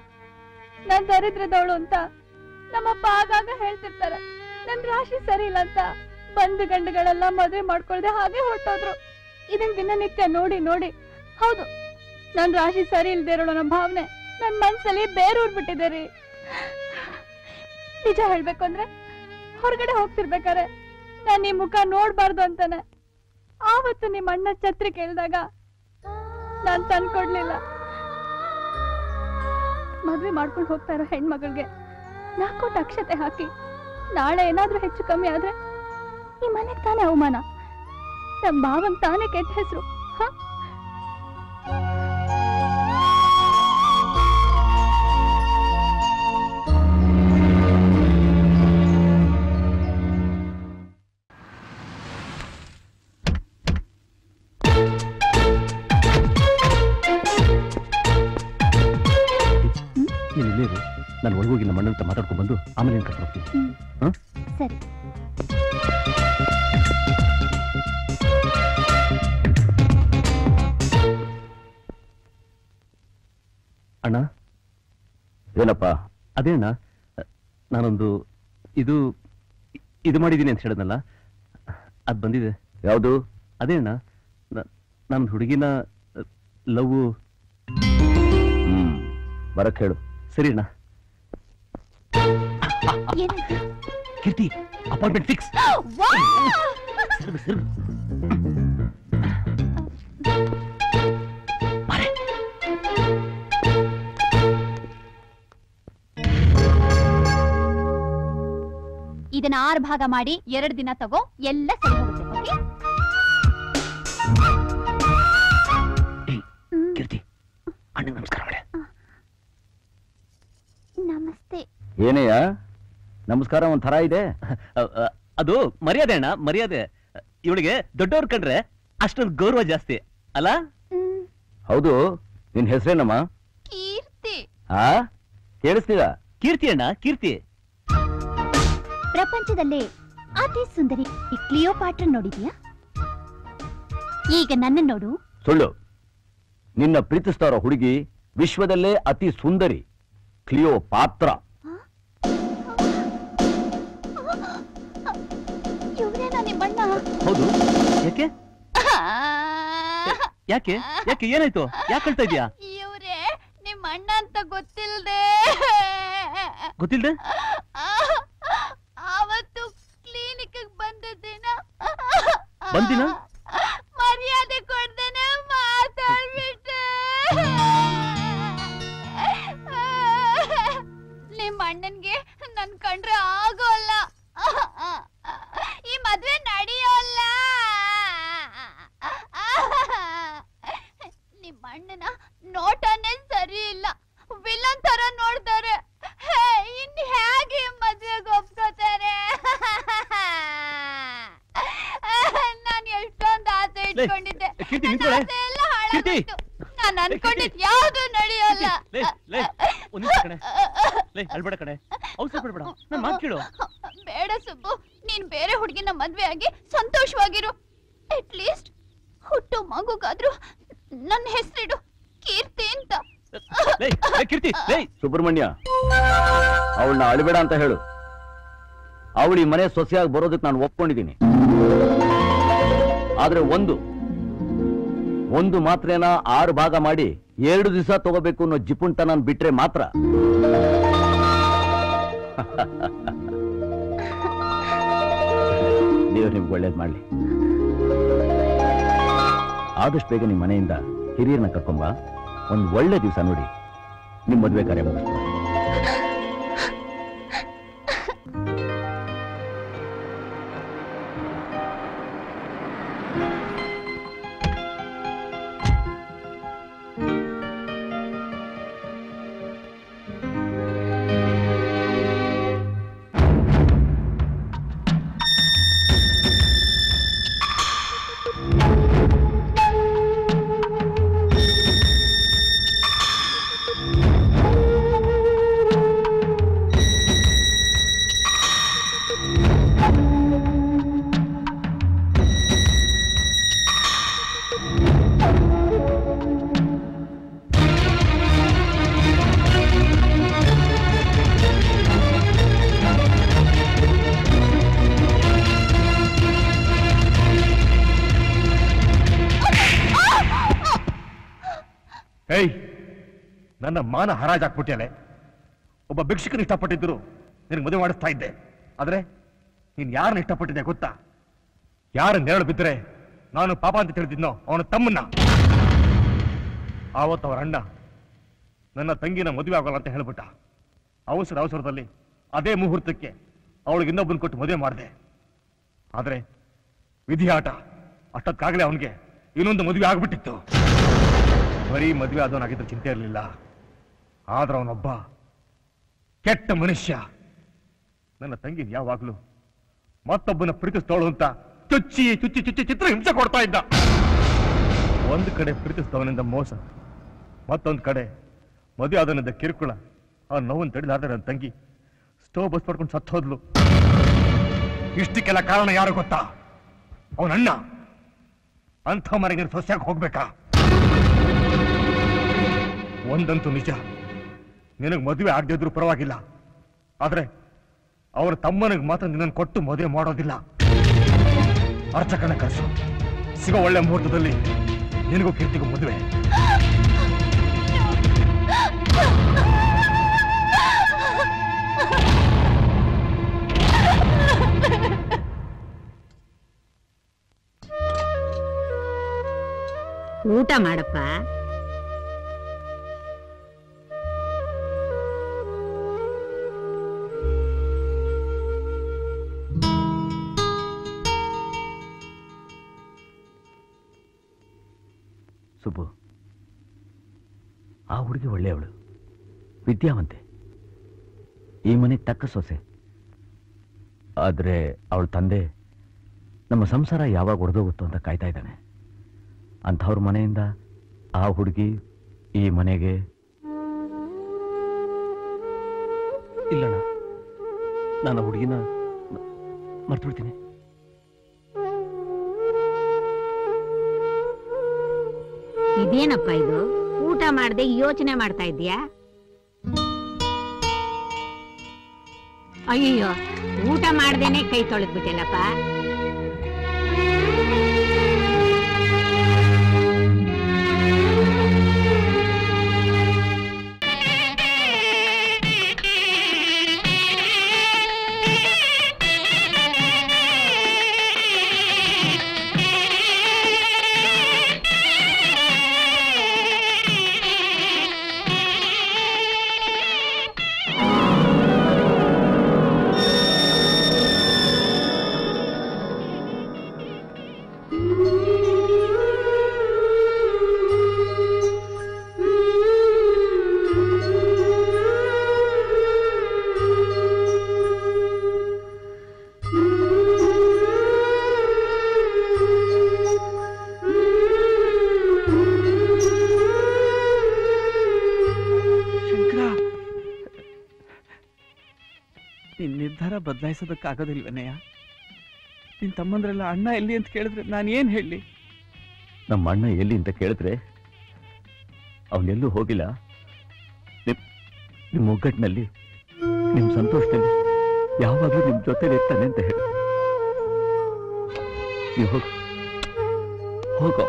ನಾನ್ ದರಿದ್ರದವಳು ಅಂತ ನಮ್ಮಪ್ಪ ಆಗಾಗ ಹೇಳ್ತಿರ್ತಾರೆ. ನನ್ ರಾಶಿ ಸರಿ ಇಲ್ಲ ಅಂತ ಬಂಧು ಗಂಡುಗಳೆಲ್ಲ ಮದುವೆ ಮಾಡ್ಕೊಳ್ದೆ ಹಾಗೆ ಹೊರಟೋದ್ರು. ಇದನ್ ದಿನನಿತ್ಯ ನೋಡಿ ನೋಡಿ ಹೌದು, ನನ್ ರಾಶಿ ಸರಿ ಇಲ್ದೇ ಇರೋಳು ನಮ್ಮ ಭಾವನೆ ನನ್ ಮನ್ಸಲ್ಲಿ ಬೇರೂರ್ ಬಿಟ್ಟಿದೆ ರೀ. ನಿಜ ಹೇಳ್ಬೇಕು ಅಂದ್ರೆ ಹೊರಗಡೆ ಹೋಗ್ತಿರ್ಬೇಕಾರೆ ನಾನ್ ಈ ಮುಖ ನೋಡ್ಬಾರ್ದು ಅಂತಾನೆ ಆವತ್ತು ನಿಮ್ಮ ಅಣ್ಣ ಛತ್ರಿ ಕೇಳಿದಾಗ ನಾನ್ ತಂದ್ಕೊಡ್ಲಿಲ್ಲ. ಮದ್ವೆ ಮಾಡ್ಕೊಂಡು ಹೋಗ್ತಾ ಇರೋ ಹೆಣ್ಮಗಳಿಗೆ 4 ಕೋಟಿ ಅಕ್ಷತೆ ಹಾಕಿ ನಾಳೆ ಏನಾದ್ರೂ ಹೆಚ್ಚು ಕಮ್ಮಿ ಆದ್ರೆ ಈ ಮನೆಗ್ ತಾನೇ ಅವಮಾನ, ನಮ್ ಭಾವನ್ ತಾನೇ ಕೆಟ್ಟ ಹೆಸರು. ನಾನು ಒಳಗೋಗಿ ನಮ್ಮ ಅಣ್ಣಂತ ಮಾತಾಡ್ಕೊಂಡು ಬಂದು ಆಮೇಲೆ ಏನ್ ಕರ್ಕೊಂಡು ಹೋಗ್ತೀನಿ. ಸರಿ. ಅಣ್ಣ, ಏನಪ್ಪ? ಅದೇ ಅಣ್ಣ, ನಾನೊಂದು ಇದು ಮಾಡಿದ್ದೀನಿ ಅಂತ ಹೇಳಿದ್ನಲ್ಲ, ಅದು ಬಂದಿದೆ. ಯಾವುದು? ಅದೇ ಅಣ್ಣ, ನನ್ನ ಹುಡುಗಿನ ಲವ್. ಬರಕ್ ಹೇಳು. ಸರಿ ಅಣ್ಣ. ಕೀರ್ತಿ, ಅಪಾಯಿಂಟ್ಮೆಂಟ್ ಫಿಕ್ಸ್. ಇದನ್ನ 6 ಭಾಗ ಮಾಡಿ 2 ದಿನ ತಗೋ, ಎಲ್ಲ ಸರಿ ಹೋಗುತ್ತೆ. ಕೀರ್ತಿ, ಅಣ್ಣ ನಮಸ್ಕಾರ ಮಾಡೆ. ನಮಸ್ತೆ. ಏನಯ್ಯ ನಮಸ್ಕಾರ ಒಂಥರ ಇದೆ? ಅದು ಮರ್ಯಾದೆ ಅಣ್ಣ, ಮರ್ಯಾದೆ. ಇವಳಿಗೆ ದೊಡ್ಡವ್ರು ಕಂಡ್ರೆ ಅಷ್ಟೊಂದು ಗೌರವ ಜಾಸ್ತಿ ಅಲ್ಲ? ಹೌದು. ನಿನ್ ಹೆಸರೇನಮ್ಮ? ಕೀರ್ತಿ. ಕೇಳಿಸ್ತೀರ? ಕೀರ್ತಿ ಅಣ್ಣ, ಕೀರ್ತಿ. ಪ್ರಪಂಚದಲ್ಲೇ ಅತಿ ಸುಂದರಿ ಕ್ಲಿಯೋಪಾಟ್ರ ನೋಡಿದ್ಯಾ? ಈಗ ನನ್ನ ನೋಡು. ಸುಳ್ಳು. ನಿನ್ನ ಪ್ರೀತಿಸ್ತಾರೋ ಹುಡುಗಿ ವಿಶ್ವದಲ್ಲೇ ಅತಿ ಸುಂದರಿ ಕ್ಲಿಯೋಪಾತ್ರ. ಹೌದು. ಯಾಕೆ ಯಾಕೆ ಯಾಕೆ ಏನಾಯ್ತು? ಯಾಕೆ ಹೇಳ್ತಾ ಇದ್ಯಾ? ಇವ್ರೆ ನಿಮ್ಮ ಅಣ್ಣ ಅಂತ ಗೊತ್ತಿಲ್ದೆ ಅವತ್ತು ಕ್ಲಿನಿಕ್ ಬಂದಿದ್ದೀನ ಮರ್ಯಾದೆ ಕೊಡ್ದೇನೆ ಮಾತಾಡ್ಬಿಟ್ಟೆ. ನಿಮ್ಮ ಅಣ್ಣನ್ಗೆ ನನ್ ಕಂಡ್ರೆ ಆಗೋಲ್ಲ, ಈ ಮದ್ವೆ ನಡೆಯೋಲ್ಲ. ನಿಮ್ಮ ಅಣ್ಣನ ನೋಟನೇ ಸರಿ ಇಲ್ಲ, ವಿಲನ್ ತರ ನೋಡ್ತಾರೆ. ಇನ್ ಹೇಗೆ ಮದ್ವೆಗೆ ಒಪ್ಕೋತಾರೆ? ನಾನು ಎಷ್ಟೊಂದು ಆಸೆ ಇಟ್ಕೊಂಡಿದ್ದೆ, ಎಲ್ಲ ಹಾಳಾಗೋಯ್ತು. ನಾನು ಅನ್ಕೊಂಡಿದ್ ಯಾವ್ದು ನಡೆಯೋಲ್ಲ. ಬೇಡ ಸುಬ್ಬು, ನೀನ್ ಬೇರೆ ಹುಡುಗಿನ ಮದ್ವೆ ಆಗಿ ಸಂತೋಷವಾಗಿರು. ಅಟ್ ಲೀಸ್ಟ್ ಹುಟ್ಟು ಮಗುಗಾದ್ರೂ ನನ್ನ ಹೆಸರಿಡು ಕೀರ್ತಿ ಅಂತ. ಸುಬ್ರಹ್ಮಣ್ಯ, ಅವಳನ್ನ ಅಳಬೇಡ ಅಂತ ಹೇಳು. ಅವಳಿ ಮನೆ ಸೊಸೆಯಾಗಿ ಬರೋದಕ್ಕೆ ನಾನು ಒಪ್ಕೊಂಡಿದ್ದೀನಿ. ಆದ್ರೆ ಒಂದು, ಒಂದು ಮಾತ್ರೆನ 6 ಭಾಗ ಮಾಡಿ 2 ದಿವಸ ತಗೋಬೇಕು ಅನ್ನೋ ಜಿಪುಂತನ ಬಿಟ್ರೆ ಮಾತ್ರ ದೇವ್ರು ನಿಮ್ಗೆ ಒಳ್ಳೇದು ಮಾಡ್ಲಿ. ಆದಷ್ಟು ಬೇಗ ನಿಮ್ಮ ಮನೆಯಿಂದ ಹಿರಿಯರನ್ನ ಕರ್ಕೊಂಬ, ಒಂದು ಒಳ್ಳೆ ದಿವಸ ನೋಡಿ ನಿಮ್ಮ ಮದುವೆ ಕಾರ್ಯ ಮುಗಿಸ್ಬೋದು. ನನ್ನ ಮಾನ ಹರಾಜಾಕ್ಬಿಟ್ಟಿಯಲೆ. ಒಬ್ಬ ಭಿಕ್ಷುಕನ ಇಷ್ಟಪಟ್ಟಿದ್ರು ನಿನಗೆ ಮದುವೆ ಮಾಡಿಸ್ತಾ ಇದ್ದೆ. ಆದ್ರೆ ನೀನ್ ಯಾರನ್ನ ಇಷ್ಟಪಟ್ಟಿದ್ದೆ ಗೊತ್ತಾ? ಯಾರ ನೆರಳು ಬಿದ್ದರೆ ನಾನು ಪಾಪ ಅಂತ ತಿಳಿದಿದ್ನೋ ಅವನ ತಮ್ಮನ್ನ. ಆವತ್ತು ಅವರ ಅಣ್ಣ ನನ್ನ ತಂಗಿನ ಮದುವೆ ಆಗೋಲ್ಲ ಅಂತ ಹೇಳ್ಬಿಟ್ಟ. ಅವಸರದಲ್ಲಿ ಅದೇ ಮುಹೂರ್ತಕ್ಕೆ ಅವಳಿಗೆ ಇನ್ನೊಬ್ಬನ ಕೊಟ್ಟು ಮದುವೆ ಮಾಡಿದೆ. ಆದ್ರೆ ವಿಧಿ ಆಟ, ಅಷ್ಟೊತ್ತಾಗಲೇ ಅವನಿಗೆ ಇನ್ನೊಂದು ಮದುವೆ ಆಗ್ಬಿಟ್ಟಿತ್ತು. ಬರೀ ಮದುವೆ ಆದವನಾಗಿದ್ದ ಚಿಂತೆ ಇರಲಿಲ್ಲ. ಆದ್ರೆ ಅವನೊಬ್ಬ ಕೆಟ್ಟ ಮನುಷ್ಯ. ನನ್ನ ತಂಗಿ ಯಾವಾಗ್ಲೂ ಮತ್ತೊಬ್ಬನ ಪ್ರೀತಿಸ್ತವಳು ಅಂತ ಚುಚ್ಚಿ ಚುಚ್ಚಿ ಚುಚ್ಚಿ ಚಿತ್ರ ಹಿಂಸೆ ಕೊಡ್ತಾ ಇದ್ದ. ಒಂದು ಕಡೆ ಪ್ರೀತಿಸ್ತವನಿಂದ ಮೋಸ, ಮತ್ತೊಂದು ಕಡೆ ಮದುವೆ ಆದವನಿಂದ ಕಿರುಕುಳ. ಆ ನೋವನ್ನು ತಡಿಲಾದ ನನ್ನ ತಂಗಿ ಸ್ಟೋವ್ ಬಸ್ ಪಡ್ಕೊಂಡು ಸತ್ತು ಹೋದ್ಲು. ಇಷ್ಟಕ್ಕೆಲ್ಲ ಕಾರಣ ಯಾರು ಗೊತ್ತಾ? ಅವನಣ್ಣ. ಅಂಥ ಮನೆಗೆ ಸೊಸೆಯಾಗಿ ಹೋಗ್ಬೇಕಾ? ಒಂದಂತೂ ನಿಜ, ನಿನಗೆ ಮದುವೆ ಆಗದೆ ಇದ್ರೂ ಪರವಾಗಿಲ್ಲ. ಆದ್ರೆ ಅವರ ತಮ್ಮನಿಗೆ ಮಾತ್ರ ನಿನ್ನನ್ನು ಕೊಟ್ಟು ಮದುವೆ ಮಾಡೋದಿಲ್ಲ. ಅರ್ಚಕನ ಕನಸು, ಸಿಗೋ ಒಳ್ಳೆ ಮುಹೂರ್ತದಲ್ಲಿ ನಿನಗೂ ಕೀರ್ತಿಗೂ ಮದುವೆ. ಊಟ ಮಾಡಪ್ಪ. ಸುಬ್ಬು, ಆ ಹುಡುಗಿ ಒಳ್ಳೆಯವಳು, ವಿದ್ಯಾವಂತೆ, ಈ ಮನೆಗೆ ತಕ್ಕ ಸೊಸೆ. ಆದ್ರೆ ಅವಳ ತಂದೆ ನಮ್ಮ ಸಂಸಾರ ಯಾವಾಗ ಒಡೆದೋಗುತ್ತೋ ಅಂತ ಕಾಯ್ತಾ ಇದ್ದಾನೆ. ಅಂಥವ್ರ ಮನೆಯಿಂದ ಆ ಹುಡುಗಿ ಈ ಮನೆಗೆ. ಇಲ್ಲಣ್ಣ, ನಾನು ಹುಡುಗಿನ ಮರ್ತ್ಬಿಡ್ತೀನಿ. ಇದೇನಪ್ಪ ಇದು? ಊಟ ಮಾಡದೆ ಯೋಚನೆ ಮಾಡ್ತಾ ಇದ್ಯಾ? ಅಯ್ಯೋ, ಊಟ ಮಾಡ್ದೇನೆ ಕೈ ತೊಳೆದ್ಬಿಟ್ಟೆಲ್ಲಪ್ಪ. ನಿರ್ಧಾರ ಬದಲಾಯಿಸೋದಕ್ಕಾಗೋದಿಲ್ವನಯ್ಯ? ನಿನ್ ತಮ್ಮಂದ್ರೆಲ್ಲ ಅಣ್ಣ ಎಲ್ಲಿ ಅಂತ ಕೇಳಿದ್ರೆ ನಾನು ಏನ್ ಹೇಳಿ? ನಮ್ಮ ಅಣ್ಣ ಎಲ್ಲಿ ಅಂತ ಕೇಳಿದ್ರೆ ಅವನೆಲ್ಲೂ ಹೋಗಿಲ್ಲ. ನಿಮ್ಮ ಒಗ್ಗಟ್ಟಿನಲ್ಲಿ, ನಿಮ್ಮ ಸಂತೋಷದಲ್ಲಿ ಯಾವಾಗಲೂ ನಿಮ್ಮ ಜೊತೆಲಿ ಇರ್ತಾನೆ ಅಂತ ಹೇಳಿ. ನೀವು ಹೋಗೋ.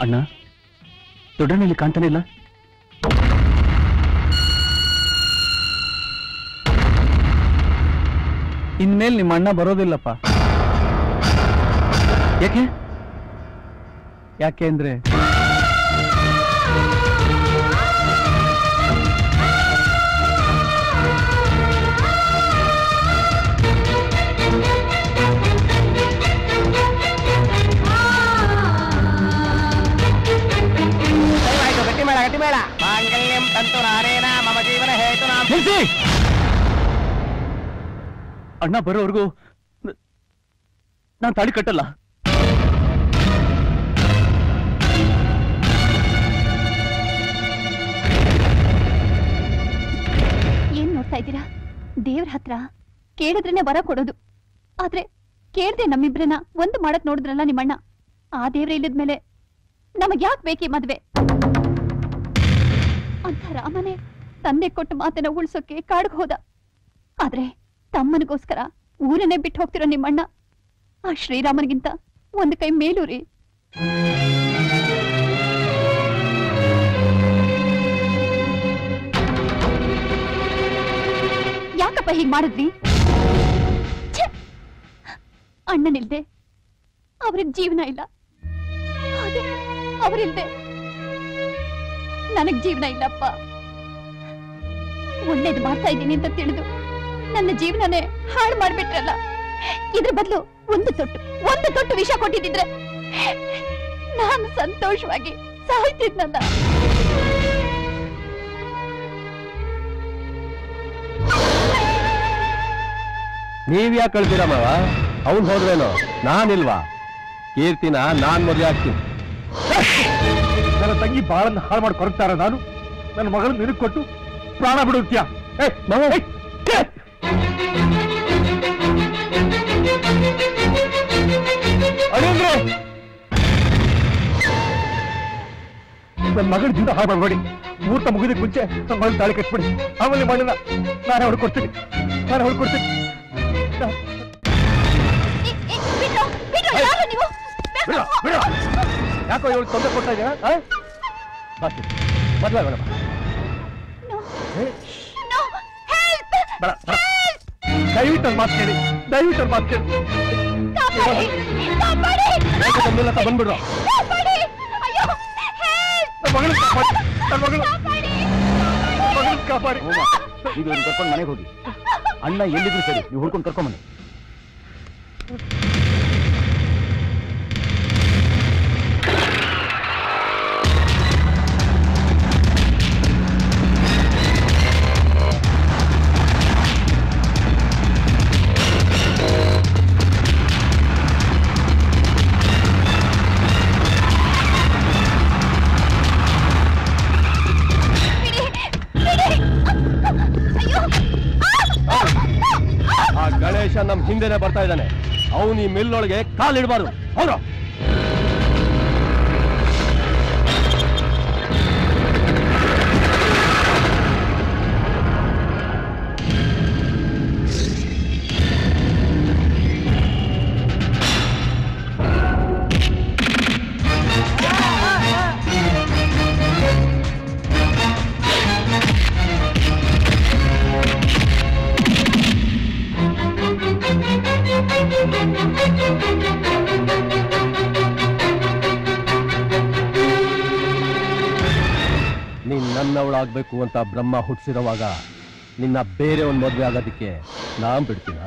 ಅಣ್ಣ ದೊಡ್ಡಣ್ಣಲ್ಲಿ ಕಾಣ್ತಾನೆ ಇಲ್ಲ. ಇನ್ಮೇಲೆ ನಿಮ್ಮ ಅಣ್ಣ ಬರೋದಿಲ್ಲಪ್ಪ. ಯಾಕೆ? ಯಾಕೆ ಅಂದ್ರೆ ಗಟ್ಟಿಮೇಳ ಮಾಂಗಲ್ಯಂ ತಂತು ನಾರೇನ ಮಮ ಜೀವನ ಹೇತುನಾ. ಅಣ್ಣ ಬರೋವರೆಗೂ ನಾನು ತಾಳಿ ಕಟ್ಟಲ್ಲ. ಏನ್ ನೋಡ್ತಾ ಇದ್ದೀರಾ? ದೇವ್ರ ಹತ್ರ ಕೇಳಿದ್ರೇನೆ ವರ ಕೊಡೋದು, ಆದ್ರೆ ಕೇಳ್ದೆ ನಮ್ಮಿಬ್ರನ್ನ ಒಂದು ಮಾಡಕ್ ನೋಡಿದ್ರಲ್ಲ ನಿಮ್ಮಣ್ಣ. ಆ ದೇವ್ರ ಇಲ್ಲದ್ಮೇಲೆ ನಮಗ್ ಯಾಕೆ ಬೇಕಿ ಮದ್ವೆ? ಅಂತ ರಾಮನೇ ತಂದೆ ಕೊಟ್ಟ ಮಾತನ್ನ ಉಳ್ಸೋಕೆ ಕಾಡ್ಗೆ ಹೋದ. ಆದ್ರೆ ತಮ್ಮನಿಗೋಸ್ಕರ ಊರನ್ನೇ ಬಿಟ್ಟು ಹೋಗ್ತಿರೋ ನಿಮ್ಮಣ್ಣ ಆ ಶ್ರೀರಾಮನಿಗಿಂತ ಒಂದು ಕೈ ಮೇಲೂರಿ. ಯಾಕಪ್ಪ ಹೀಗ್ ಮಾಡಿದ್ರಿ? ಅಣ್ಣನಿಲ್ದೆ ಅವ್ರಿಗೆ ಜೀವನ ಇಲ್ಲ, ಹಾಗೆ ಅವರಿಲ್ದೆ ನನಗ್ ಜೀವನ ಇಲ್ಲಪ್ಪ. ಒಳ್ಳೇದು ಮಾಡ್ತಾ ಇದ್ದೀನಿ ಅಂತ ತಿಳಿದು ನನ್ನ ಜೀವನನೇ ಹಾಳು ಮಾಡ್ಬಿಟ್ರಲ್ಲ. ಇದ್ರ ಬದಲು ಒಂದು ತೊಟ್ಟು ವಿಷ ಕೊಟ್ಟಿದ್ರೆ ನಾನು ಸಂತೋಷವಾಗಿ ಸಾಯ್ತಿದ್ನಲ್ಲ. ನೀವ್ಯಾಕೆ ಕಳ್ತೀರ ಮಾವ? ಅವ್ನು ಹೋದ್ರೇನೋ ನಾನಿಲ್ವಾ? ಕೀರ್ತಿನ ನಾನ್ ಮದುವೆ ಆಗ್ತೀನಿ. ನನ್ನ ತಂಗಿ ಬಾಳನ್ನ ಹಾಳು ಮಾಡಿ ಕೊರಗ್ತಾರ ನಾನು ನನ್ನ ಮಗಳನ್ನ ನಿನಗೆ ಕೊಟ್ಟು ಪ್ರಾಣ ಬಿಡುತ್ತೀಯ? ನನ್ನ ಮಗಳ ಜೀವನ ಹಾಳು ಮಾಡಬೇಡಿ. ಮುಹೂರ್ತ ಮುಗಿದಕ್ಕೆ ಮುಂಚೆ ನನ್ನ ಮಗಳ ತಾಳಿ ಕಟ್ಬಿಡಿ. ಆಮೇಲೆ ಮಣ್ಣನ್ನ ನಾನೇ ಹೊಡ್ಕೊಡ್ತೀನಿ. ಯಾಕೋ ಇವಳು ತೊಂದರೆ ಕೊಡ್ತಾ ಇದೀರಾ? ಮದ್ವೆ ಬೇಡ, ದಯವಿಟ್ಟು ಮಾತು ಕೇಳಿ, ಬಂದ್ಬಿಡ್ರು. ಕಾಪಾಡಿ. ಈಗ ಕರ್ಕೊಂಡು ಮನೆಗೆ ಹೋಗಿ. ಅಣ್ಣ ಎಲ್ಲಿದ್ರು ಸರಿ, ನೀವು ಹುಡ್ಕೊಂಡು ಕರ್ಕೊಂಬನ್ನಿ. ಗಣೇಶ ನಮ್ ಹಿಂದೆನೆ ಬರ್ತಾ ಇದ್ದಾನೆ. ಅವನು ಈ ಮಿಲ್ಲೊಳಗೆ ಕಾಲಿಡಬಾರ್ದು. ಹೌದು. ನೀನ್ ನನ್ನವಳಾಗ್ಬೇಕು ಅಂತ ಬ್ರಹ್ಮ ಹುಟ್ಟಿಸಿರುವಾಗ ನಿನ್ನ ಬೇರೆ ಒಂದು ಮದುವೆ ಆಗೋದಕ್ಕೆ ನಾನ್ ಬಿಡ್ತೀನ?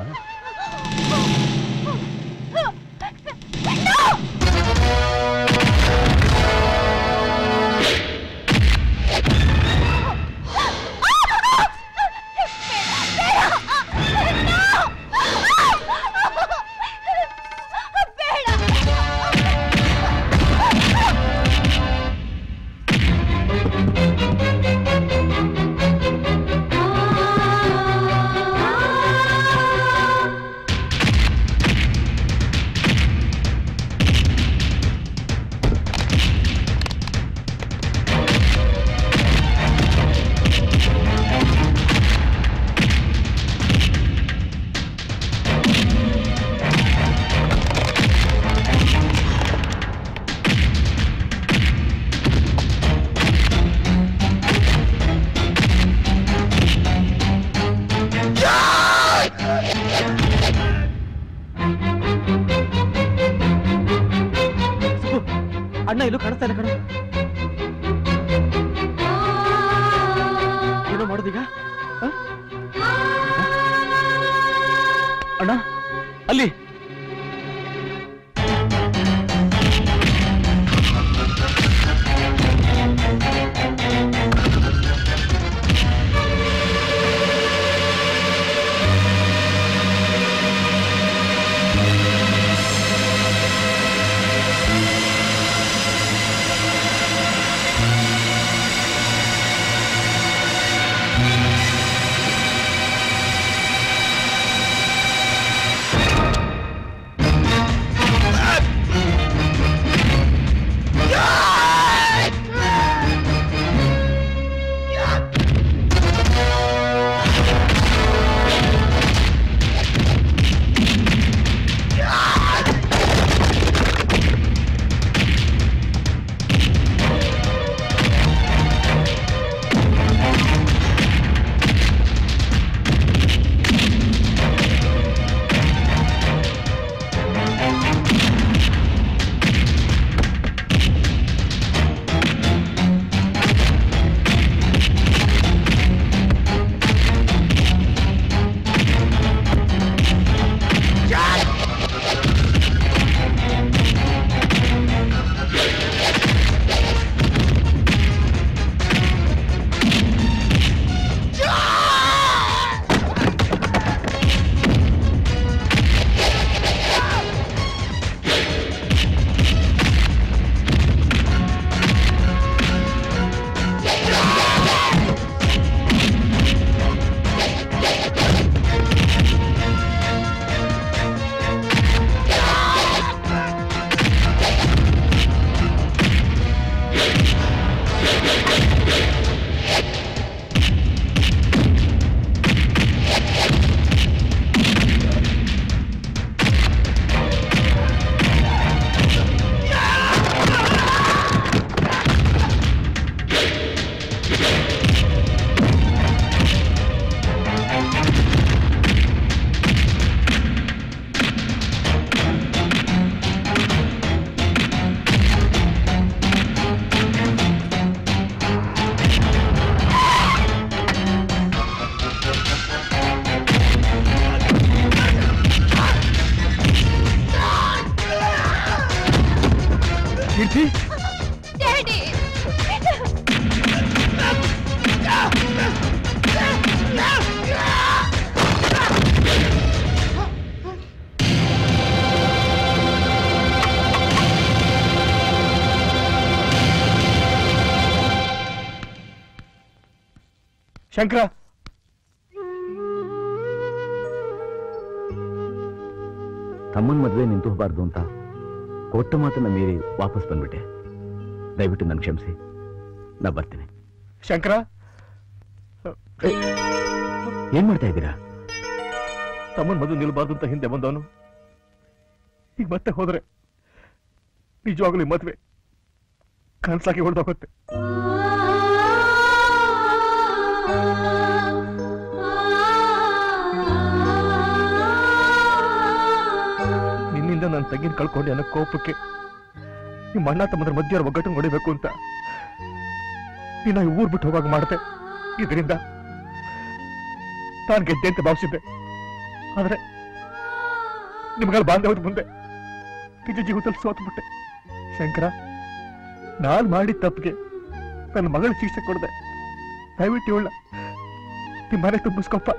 ಕಾಣಿಸ್ತಾ ಇಲ್ಲ ಕಣ. ಏನೋ ಮಾಡೋದೀಗ? ಅಣ್ಣ ಅಲ್ಲಿ ಶಂಕರ, ತಮ್ಮನ ಮದುವೆ ನಿಂತು ಹೋಗಬಾರ್ದು ಅಂತ ಕೊಟ್ಟ ಮಾತನ್ನ ಮೀರಿ ವಾಪಸ್ ಬಂದ್ಬಿಟ್ಟೆ. ದಯವಿಟ್ಟು ನನ್ ಕ್ಷಮಿಸಿ, ನಾ ಬರ್ತೀನಿ. ಶಂಕರ, ಏನ್ ಮಾಡ್ತಾ ಇದ್ದೀರಾ? ತಮ್ಮನ ಮದುವೆ ನಿಲ್ಬಾರ್ದು ಅಂತ ಹಿಂದೆ ಬಂದವನು ಈಗ ಮತ್ತೆ ಹೋದ್ರೆ ನಿಜವಾಗ್ಲೂ ಮದುವೆ ಕನ್ಸಾಗಿ ಹೊಡೆದೋಗುತ್ತೆ. ನಿನ್ನಿಂದ ನನ್ನ ತಂಗಿನ ಕಳ್ಕೊಂಡೆ ಅನ್ನೋ ಕೋಪಕ್ಕೆ ನಿಮ್ಮ ಅಣ್ಣ ತಮ್ಮದ್ರ ಮಧ್ಯೆ ಒಗ್ಗಟ್ಟು ಹೊಡಿಬೇಕು ಅಂತ ನೀನು ಊರ್ ಬಿಟ್ಟು ಹೋಗಾಗ ಮಾಡ್ದೆ. ಇದರಿಂದ ನಾನು ಗೆದ್ದೆ ಅಂತ ಭಾವಿಸಿದ್ದೆ. ಆದ್ರೆ ನಿಮ್ಗಳ ಬಾಂಧವ್ಯದ ಮುಂದೆ ನಿಜ ಜೀವಿತದಲ್ಲಿ ಸೋತ್ಬಿಟ್ಟೆ. ಶಂಕರ, ನಾನು ಮಾಡಿದ ತಪ್ಪಿಗೆ ನನ್ನ ಮಗಳ ಶಿಕ್ಷೆ ಕೊಡದೆ. ದಯವಿಟ್ಟು ಇವಳ ನಿಮ್ಮ ಮನೆ ತುಂಬಿಸ್ಕೊಪ್ಪ.